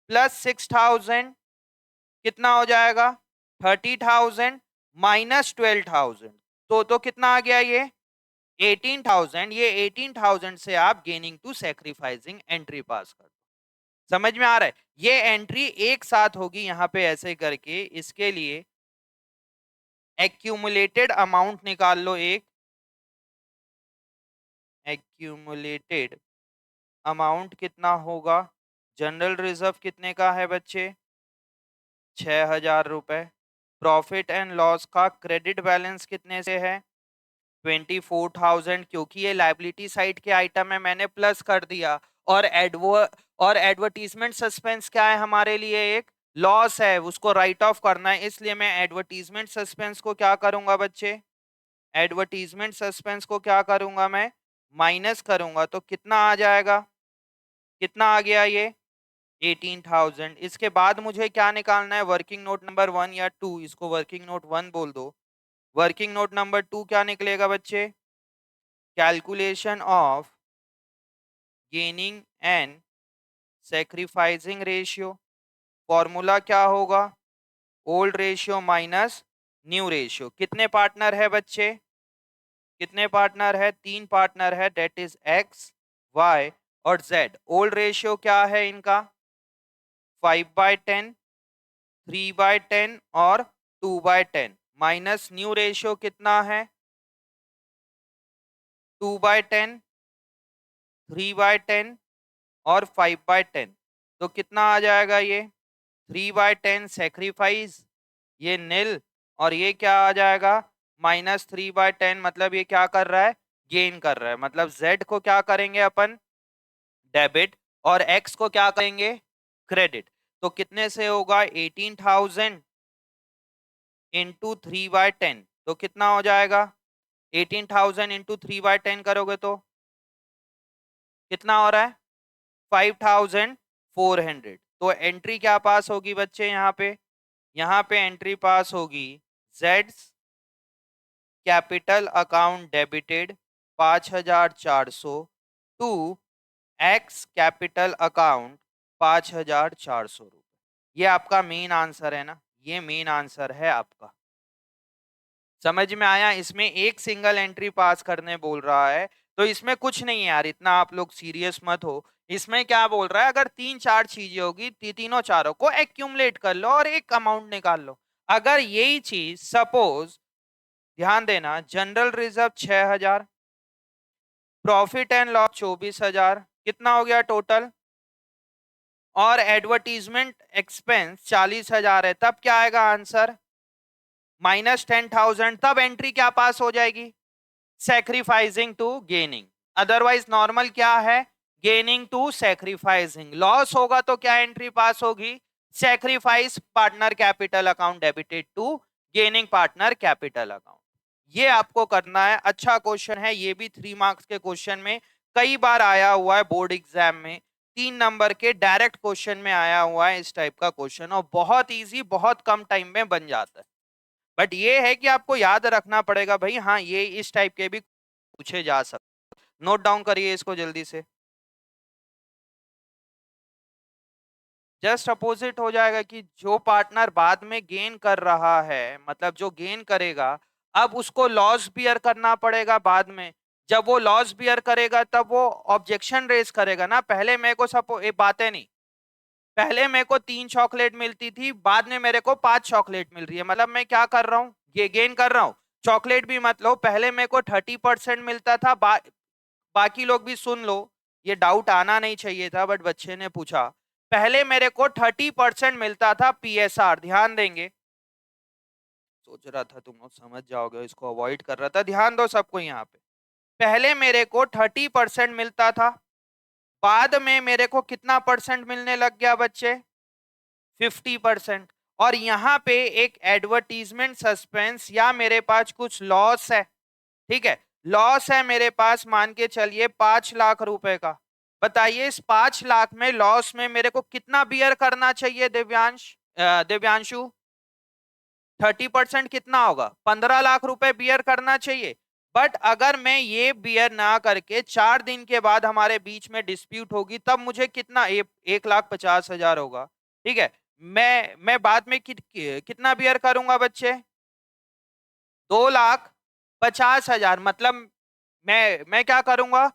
प्लस 6,000 कितना हो जाएगा, 30,000 माइनस 12,000, तो कितना आ गया ये 18,000, ये 18,000 से आप gaining to sacrificing entry pass कर दो। समझ में आ रहा है? ये एंट्री एक साथ होगी यहां पे ऐसे करके। इसके लिए एक्यूमुलेटेड अमाउंट निकाल लो। एक एक्यूमुलेटेड अमाउंट कितना होगा? जनरल रिजर्व कितने का है बच्चे? 6,000 रुपए। प्रॉफिट एंड लॉस का क्रेडिट बैलेंस कितने से है? 24,000, क्योंकि ये लाइबिलिटी साइड के आइटम है मैंने प्लस कर दिया। और एडवर्टीजमेंट सस्पेंस क्या है हमारे लिए? एक लॉस है, उसको राइट ऑफ करना है, इसलिए मैं एडवर्टीजमेंट सस्पेंस को क्या करूंगा बच्चे? एडवर्टीजमेंट सस्पेंस को क्या करूंगा मैं? माइनस करूंगा। तो कितना आ जाएगा? कितना आ गया ये? 18,000। इसके बाद मुझे क्या निकालना है? वर्किंग नोट नंबर 1 या 2, इसको वर्किंग नोट 1 बोल दो। वर्किंग नोट नंबर 2 क्या निकलेगा बच्चे? Calculation of gaining and sacrificing ratio. Formula क्या होगा? Old ratio minus new ratio. कितने पार्टनर है बच्चे? कितने पार्टनर है? 3 पार्टनर है, डेट इज एक्स, वाई और जेड। ओल्ड रेशियो क्या है इनका? 5/10, 3/10 और 2/10। माइनस न्यू रेशियो कितना है? 2/10, 3/10 और 5/10। तो कितना आ जाएगा ये? 3/10 सेक्रीफाइस, ये नील, और ये क्या आ जाएगा? -3/10। मतलब ये क्या कर रहा है? गेन कर रहा है। मतलब z को क्या करेंगे अपन? डेबिट। और x को क्या करेंगे? क्रेडिट। तो कितने से होगा? 18,000 इंटू 3/10। तो कितना हो जाएगा? 18,000 इंटू 3/10 करोगे तो कितना हो रहा है? 5,400। तो एंट्री क्या पास होगी बच्चे यहाँ पे? यहाँ पे एंट्री पास होगी जेड्स capital account debited 5,400 to X capital account 5,400 रुपए। ये आपका मेन आंसर है ना? ये मेन आंसर है आपका। समझ में आया? इसमें एक सिंगल एंट्री पास करने बोल रहा है, तो इसमें कुछ नहीं है यार, इतना आप लोग सीरियस मत हो। इसमें क्या बोल रहा है? अगर 3-4 चीजें होगी, तीनों चारों को एक्यूमुलेट कर लो और एक अमाउंट निकाल लो। अगर यही चीज सपोज, ध्यान देना, general reserve 6,000, profit and loss 24,000, कितना हो गया टोटल? और एडवर्टीजमेंट एक्सपेंस 40,000 है, तब क्या आएगा आंसर? -10,000। तब एंट्री क्या पास हो जाएगी? Sacrificing to gaining. Otherwise normal क्या है? Gaining to sacrificing. लॉस होगा तो क्या एंट्री पास होगी? Sacrifice partner capital account debited to gaining partner capital account. ये आपको करना है। अच्छा क्वेश्चन है ये भी, 3 मार्क्स के क्वेश्चन में कई बार आया हुआ है बोर्ड एग्जाम में। 3 नंबर के डायरेक्ट क्वेश्चन में आया हुआ है इस टाइप का क्वेश्चन, और बहुत इजी, बहुत कम टाइम में बन जाता है। बट ये है कि आपको याद रखना पड़ेगा भाई, हाँ ये इस टाइप के भी पूछे जा सकते। नोट डाउन करिए इसको जल्दी से। जस्ट अपोजिट हो जाएगा कि जो पार्टनर बाद में गेन कर रहा है, मतलब जो गेन करेगा, अब उसको लॉस बियर करना पड़ेगा बाद में। जब वो लॉस बियर करेगा तब वो ऑब्जेक्शन रेज करेगा ना। पहले मेरे को सपो ये बातें नहीं, पहले मेरे को 3 चॉकलेट मिलती थी, बाद में मेरे को 5 चॉकलेट मिल रही है, मतलब मैं क्या कर रहा हूँ? ये गेन कर रहा हूँ। चॉकलेट भी मत लो, पहले मेरे को 30% मिलता था, बाकी लोग भी सुन लो, ये डाउट आना नहीं चाहिए था बट बच्चे ने पूछा। पहले मेरे को 30% मिलता था पीएसआर, ध्यान देंगे। सोच रहा था तुम लोग समझ जाओगे, इसको अवॉइड कर रहा था, ध्यान दो सबको यहाँ पे। पहले मेरे को 30% मिलता था, बाद में मेरे को कितना परसेंट मिलने लग गया बच्चे? 50%। और यहाँ पे एक एडवर्टीजमेंट सस्पेंस या मेरे पास कुछ लॉस है, ठीक है, लॉस है मेरे पास, मान के चलिए 5 लाख रुपए का। बताइए इस 5 लाख में लॉस में मेरे को कितना बियर करना चाहिए दिव्यांशु? 30% कितना होगा? 15 लाख रुपए बियर करना चाहिए। बट अगर मैं ये बियर ना करके 4 दिन के बाद हमारे बीच में डिस्प्यूट होगी, तब मुझे कितना? 1,50,000 होगा, ठीक है। मैं बाद में कितना बियर करूंगा बच्चे? 2,50,000। मतलब मैं क्या करूंगा,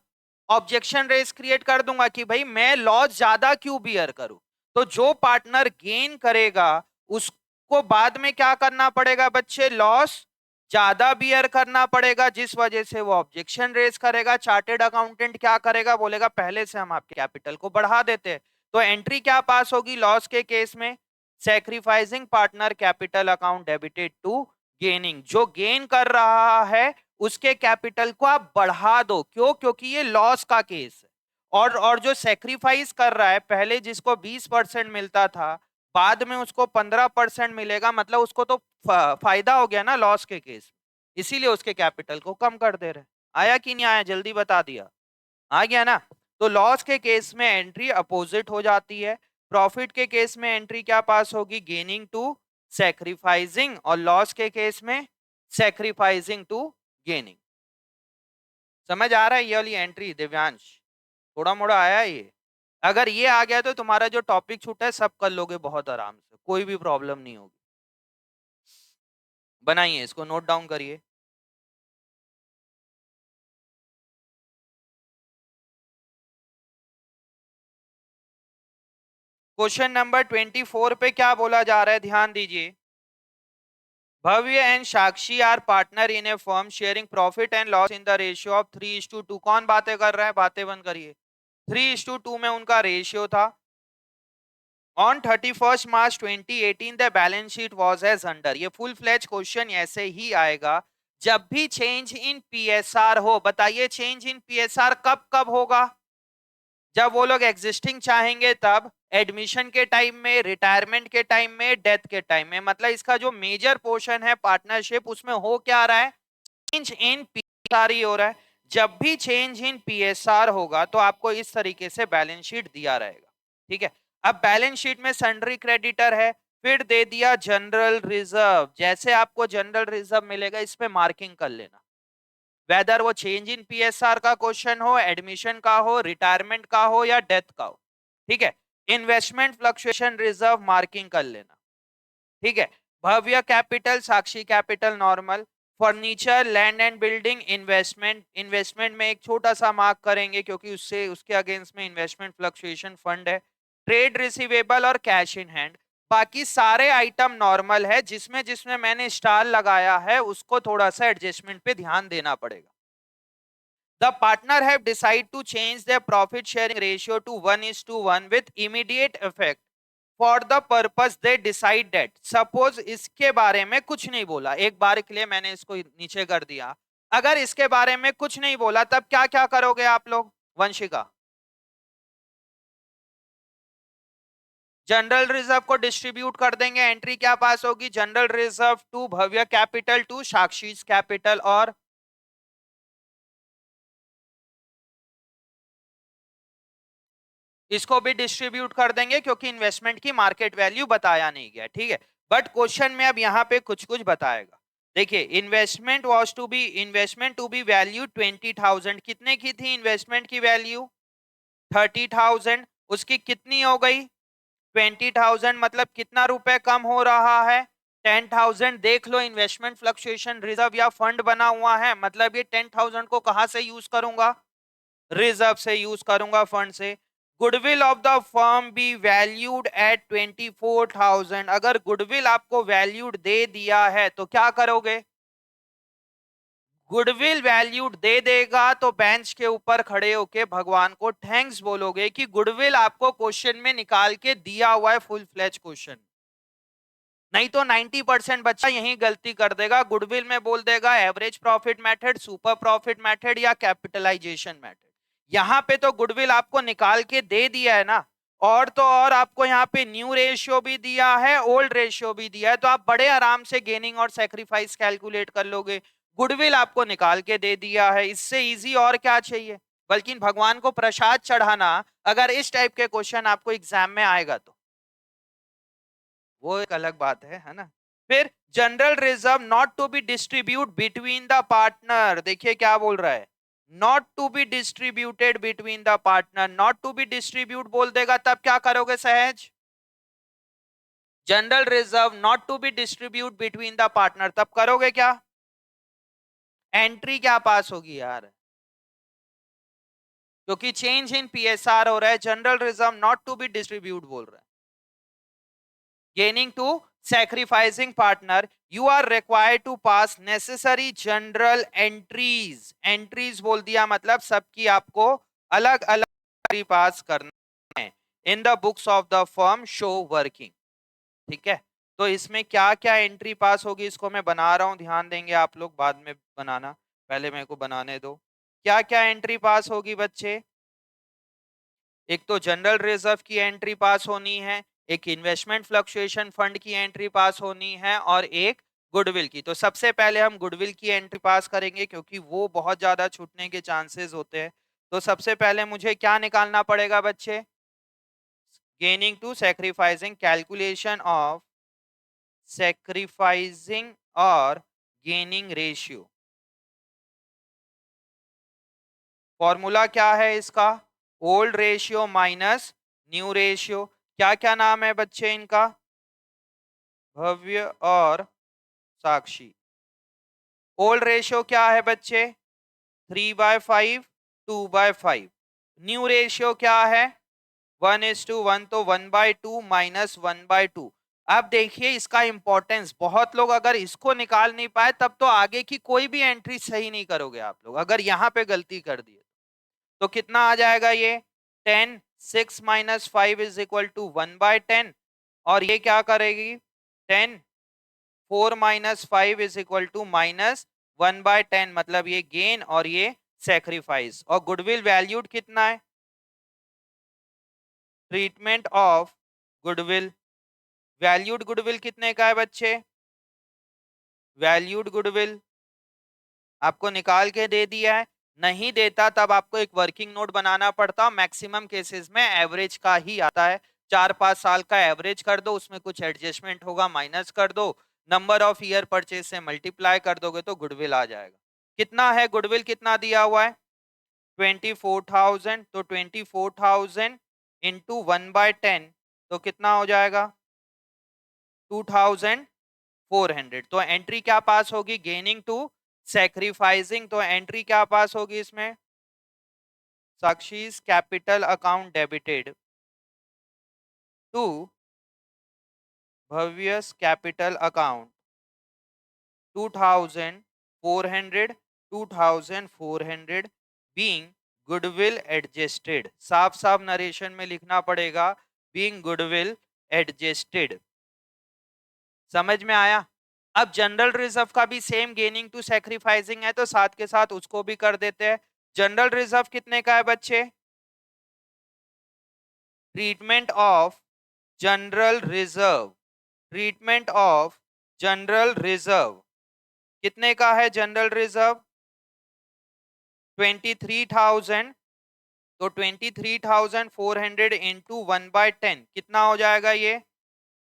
ऑब्जेक्शन रेस क्रिएट कर दूंगा कि भाई मैं लॉस ज्यादा क्यों बियर करूं। तो जो पार्टनर गेन करेगा उसको बाद में क्या करना पड़ेगा बच्चे, लॉस ज्यादा बियर करना पड़ेगा, जिस वजह से वो ऑब्जेक्शन रेस करेगा। चार्टेड अकाउंटेंट क्या करेगा, बोलेगा पहले से हम आपके कैपिटल को बढ़ा देते हैं। तो एंट्री क्या पास होगी लॉस के केस में, sacrificing partner capital account debited to gaining. जो गेन कर रहा है उसके कैपिटल को आप बढ़ा दो, क्यों, क्योंकि ये लॉस का केस है। और जो सेक्रीफाइस कर रहा है, पहले जिसको 20% मिलता था बाद में उसको 15% मिलेगा, मतलब उसको तो फायदा हो गया ना लॉस के केस, इसीलिए उसके कैपिटल को कम कर दे रहे। आया कि नहीं आया, जल्दी बता दिया, आ गया ना। तो लॉस के केस में एंट्री अपोजिट हो जाती है, प्रॉफिट के केस में एंट्री क्या पास होगी, गेनिंग टू सैक्रिफाइसिंग, और लॉस के केस में सैक्रिफाइसिंग टू गेनिंग। समझ आ रहा है ये वाली एंट्री दिव्यांश, थोड़ा मोड़ा आया है ये। अगर ये आ गया तो तुम्हारा जो टॉपिक छूटा है सब कर लोगे बहुत आराम से, कोई भी प्रॉब्लम नहीं होगी। बनाइए इसको, नोट डाउन करिए। क्वेश्चन नंबर 24 पे क्या बोला जा रहा है, ध्यान दीजिए। Bhavya and Sakshi are partner in a firm sharing profit and loss in the ratio of 3:2। कौन बातें कर रहा है, बातें बंद करिए। 3:2 में उनका रेशियो था। On 31st March 2018 the balance sheet was as under. ये फुल फ्लेज क्वेश्चन ऐसे ही आएगा जब भी चेंज इन पीएसआर हो। बताइए चेंज इन पीएसआर कब कब होगा, जब वो लोग एग्जिस्टिंग चाहेंगे तब, एडमिशन के टाइम में, रिटायरमेंट के टाइम में, डेथ के टाइम में। मतलब इसका जो मेजर पोर्शन है पार्टनरशिप, उसमें हो क्या रहा है, चेंज इन पीएसआर ही हो रहा है। जब भी चेंज इन पीएसआर होगा तो आपको इस तरीके से बैलेंस शीट दिया रहेगा, ठीक है। अब बैलेंस शीट में सन्ड्री क्रेडिटर है, फिर दे दिया जनरल रिजर्व। जैसे आपको जनरल रिजर्व मिलेगा इस पे मार्किंग कर लेना, वेदर वो चेंज इन पीएसआर का क्वेश्चन हो, एडमिशन का हो, रिटायरमेंट का हो या डेथ का हो, ठीक है। इन्वेस्टमेंट फ्लक्चुएशन रिजर्व मार्किंग कर लेना, ठीक है। Bhavya capital, Sakshi capital normal, furniture, land and building, investment, investment में एक छोटा सा मार्क करेंगे क्योंकि उससे उसके अगेंस्ट में इन्वेस्टमेंट फ्लक्चुएशन फंड है। ट्रेड रिसीवेबल और कैश इन हैंड, बाकी सारे आइटम नॉर्मल है, जिसमें जिसमें मैंने स्टार लगाया है उसको थोड़ा सा एडजस्टमेंट पे ध्यान देना पड़ेगा। The partner have decided to change their profit sharing ratio to 1:1 with immediate effect for the purpose they decide that. Suppose इसके बारे में कुछ नहीं बोला, एक बार के लिए मैंने इसको नीचे कर दिया। अगर इसके बारे में कुछ नहीं बोला तब क्या क्या करोगे आप लोग, वंशिका? जनरल रिजर्व को डिस्ट्रीब्यूट कर देंगे। एंट्री क्या पास होगी, general reserve to Bhavya capital to Sakshi capital, और इसको भी डिस्ट्रीब्यूट कर देंगे क्योंकि इन्वेस्टमेंट की मार्केट वैल्यू बताया नहीं गया, ठीक है। बट क्वेश्चन में अब यहाँ पे कुछ कुछ बताएगा। देखिए, इन्वेस्टमेंट टू बी वैल्यू 20,000। कितने की थी इन्वेस्टमेंट की वैल्यू, 30,000। उसकी कितनी हो गई, 20,000, मतलब कितना रुपए कम हो रहा है, 10,000। देख लो इन्वेस्टमेंट फ्लक्चुएशन रिजर्व या फंड बना हुआ है, मतलब ये 10,000 को कहां से यूज करूंगा, रिजर्व से यूज करूंगा, फंड से। Goodwill of the firm be valued at 24,000। अगर गुडविल आपको वैल्यूड दे दिया है तो क्या करोगे, गुडविल वैल्यूड दे देगा तो बेंच के ऊपर खड़े होके भगवान को थैंक्स बोलोगे कि गुडविल आपको क्वेश्चन में निकाल के दिया हुआ है, फुल फ्लैज क्वेश्चन। नहीं तो 90% बच्चा यही गलती कर देगा, गुडविल में बोल देगा average profit method, super profit method या कैपिटलाइजेशन मेथड। यहां पे तो गुडविल आपको निकाल के दे दिया है ना, और तो और आपको यहाँ पे न्यू रेशियो भी दिया है, ओल्ड रेशियो भी दिया है, तो आप बड़े आराम से गेनिंग और सेक्रीफाइस कैलकुलेट कर लोगे। गुडविल आपको निकाल के दे दिया है, इससे इजी और क्या चाहिए। बल्कि भगवान को प्रसाद चढ़ाना, अगर इस टाइप के क्वेश्चन आपको एग्जाम में आएगा तो वो एक अलग बात है ना। फिर general reserve not to be distribute between the partner, देखिए क्या बोल रहा है, not to be distributed between the partner. Not to be distribute बोल देगा तब क्या करोगे Sahaj, general reserve not to be distribute between the partner, तब करोगे क्या, एंट्री क्या पास होगी यार, क्योंकि चेंज इन पीएसआर हो रहा है, general reserve not to be distribute बोल रहा है। Gaining to sacrificing partner, you are required to pass necessary journal entries. Entries बोल दिया मतलब सबकी आपको अलग अलग एंट्री पास करना है in the books of the firm show working. ठीक है, तो इसमें क्या क्या एंट्री पास होगी इसको मैं बना रहा हूं, ध्यान देंगे आप लोग, बाद में बनाना, पहले मेरे को बनाने दो। क्या क्या एंट्री पास होगी बच्चे? एक तो जनरल रिजर्व की एंट्री पास होनी है, एक इन्वेस्टमेंट फ्लक्चुएशन फंड की एंट्री पास होनी है, और एक गुडविल की। तो सबसे पहले हम गुडविल की एंट्री पास करेंगे क्योंकि वो बहुत ज्यादा छूटने के चांसेस होते हैं। तो सबसे पहले मुझे क्या निकालना पड़ेगा बच्चे? Gaining to sacrificing, calculation of sacrificing और गेनिंग रेशियो। फॉर्मूला क्या है इसका? Old ratio minus new ratio. क्या क्या नाम है बच्चे इनका? भव्य और साक्षी। ओल्ड रेशियो क्या है बच्चे? 3/5, 2/5। न्यू रेशियो क्या है? 1:1, तो 1/2 माइनस 1/2। अब देखिए इसका इंपॉर्टेंस, बहुत लोग अगर इसको निकाल नहीं पाए तब तो आगे की कोई भी एंट्री सही नहीं करोगे आप लोग, अगर यहाँ पे गलती कर दी तो कितना आ जाएगा ये? 10, 6 माइनस 5 इज इक्वल टू 1/10। और ये क्या करेगी? 10, 4 minus 5 is equal to minus 1/10, मतलब ये गेन और ये सेक्रीफाइस। और गुडविल वैल्यूड कितना है? Treatment of goodwill, valued goodwill कितने का है बच्चे? वैल्यूड गुडविल आपको निकाल के दे दिया है। नहीं देता तब आपको एक वर्किंग नोट बनाना पड़ता, मैक्सिमम केसेस में एवरेज का ही आता है। 4-5 साल का एवरेज कर दो, उसमें कुछ एडजस्टमेंट होगा माइनस कर दो, नंबर ऑफ ईयर परचेज से मल्टीप्लाई कर दोगे तो गुडविल आ जाएगा। कितना है गुडविल, कितना दिया हुआ है? 24,000। तो 24,000 इंटू 1/10 तो कितना हो जाएगा? 2,400। तो एंट्री क्या पास होगी? Gaining to sacrificing. तो एंट्री क्या पास होगी इसमें? Sakshi's capital account debited to Bhavya's capital account 2,400, 2,400 being goodwill adjusted. साफ साफ नरेशन में लिखना पड़ेगा बीइंग गुडविल एडजस्टेड। समझ में आया? अब जनरल रिजर्व का भी सेम गेनिंग टू सैक्रिफाइसिंग है तो साथ के साथ उसको भी कर देते हैं। जनरल रिजर्व कितने का है बच्चे? Treatment of general reserve, treatment of general reserve कितने का है? General reserve 23,000। तो 23,400 इंटू 1/10 कितना हो जाएगा ये?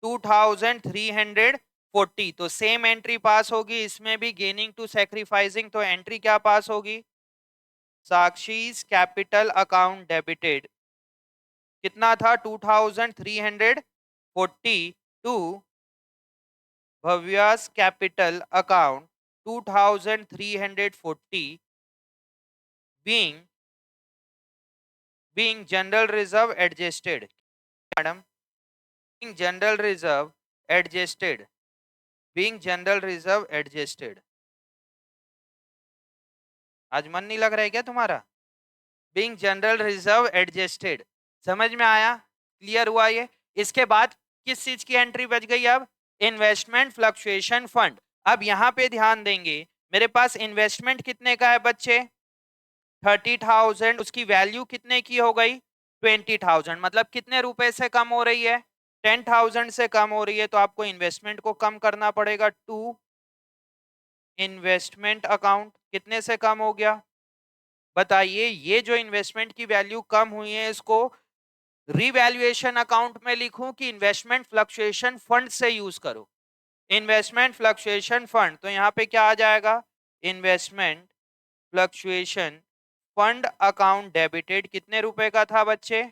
2,340। तो सेम एंट्री पास होगी इसमें भी, गेनिंग टू सैक्रिफाइसिंग। तो एंट्री क्या पास होगी? साक्षीज कैपिटल अकाउंट डेबिटेड कितना था? 2,340 to Bhavya's capital account 2,340 being general reserve adjusted। Madam, being general reserve adjusted, being general reserve adjusted। आज मन नहीं लग रहा है क्या तुम्हारा? being general reserve adjusted, समझ में आया? क्लियर हुआ ये? इसके बाद किस चीज की एंट्री बच गई? अब इन्वेस्टमेंट फ्लक्चुएशन फंड। अब यहां पे ध्यान देंगे, मेरे पास इन्वेस्टमेंट कितने का है बच्चे? 30,000। उसकी वैल्यू कितने की हो गई? 20,000। मतलब कितने रुपए से कम हो रही है? 10,000 से कम हो रही है। तो आपको इन्वेस्टमेंट को कम करना पड़ेगा टू इन्वेस्टमेंट अकाउंट। कितने से कम हो गया बताइए? ये जो इन्वेस्टमेंट की वैल्यू कम हुई है इसको रिवैल्यूएशन अकाउंट में लिखूं कि इन्वेस्टमेंट फ्लक्चुएशन फंड से यूज करो? इन्वेस्टमेंट फ्लक्चुएशन फंड, तो यहाँ पे क्या आ जाएगा? Investment fluctuation fund account debited कितने रुपए का था बच्चे?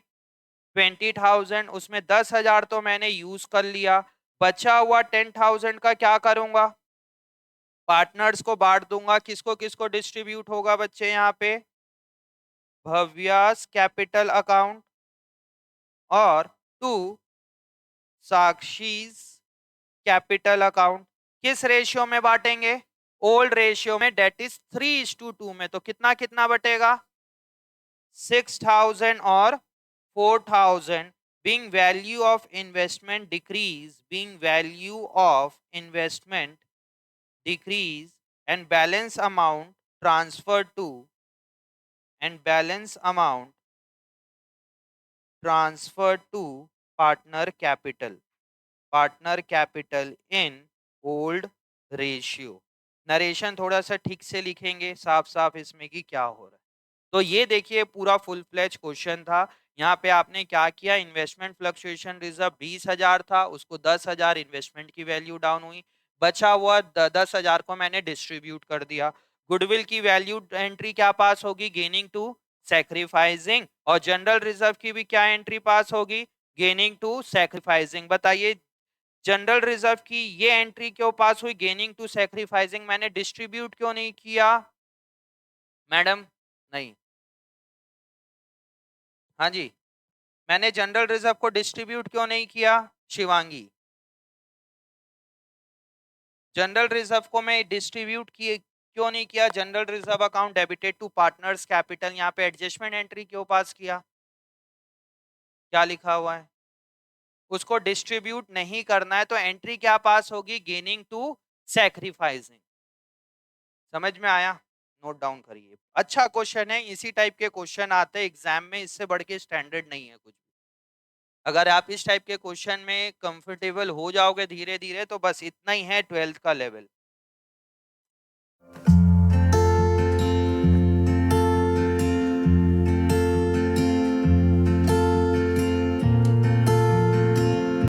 20,000। उसमें 10,000 तो मैंने यूज कर लिया, बचा हुआ 10,000 का क्या करूंगा? पार्टनर्स को बांट दूंगा। किसको किसको डिस्ट्रीब्यूट होगा बच्चे यहाँ पे? भव्यास कैपिटल अकाउंट और टू साक्षीज कैपिटल अकाउंट। किस रेशियो में बांटेंगे? ओल्ड रेशियो में, डेट इज 3:2 में। तो कितना कितना बटेगा? 6,000 और 4,000। being value of investment decrease, being value of investment decrease and balance amount transferred to, and balance amount transferred to partner capital, partner capital in old ratio। Narration थोड़ा सा ठीक से लिखेंगे साफ साफ इसमें कि क्या हो रहा है। तो ये देखिए पूरा फुल फ्लेज क्वेश्चन था। यहाँ पे आपने क्या किया, इन्वेस्टमेंट फ्लक्चुएशन रिजर्व 20,000 था, उसको 10,000 इन्वेस्टमेंट की वैल्यू डाउन हुई, बचा हुआ 10,000 को मैंने डिस्ट्रीब्यूट कर दिया। गुडविल की वैल्यू एंट्री क्या पास होगी? Gaining to sacrificing. और जनरल रिजर्व की भी क्या एंट्री पास होगी? Gaining to sacrificing. बताइए जनरल रिजर्व की ये एंट्री क्यों पास हुई, गेनिंग टू सैक्रिफाइसिंग? मैंने डिस्ट्रीब्यूट क्यों नहीं किया मैडम? नहीं, हाँ जी, मैंने जनरल रिजर्व को डिस्ट्रीब्यूट क्यों नहीं किया शिवांगी? जनरल रिजर्व को मैं डिस्ट्रीब्यूट किए क्यों नहीं किया? General reserve account debited to partners capital, यहाँ पे एडजस्टमेंट एंट्री क्यों पास किया? क्या लिखा हुआ है? उसको डिस्ट्रीब्यूट नहीं करना है तो एंट्री क्या पास होगी? Gaining to sacrificing. समझ में आया? नोट डाउन करिए। अच्छा क्वेश्चन है, इसी टाइप के क्वेश्चन आते हैं एग्जाम में, इससे बढ़ के स्टैंडर्ड नहीं है कुछ। अगर आप इस टाइप के क्वेश्चन में कंफर्टेबल हो जाओगे धीरे धीरे तो बस इतना ही है 12th का लेवल।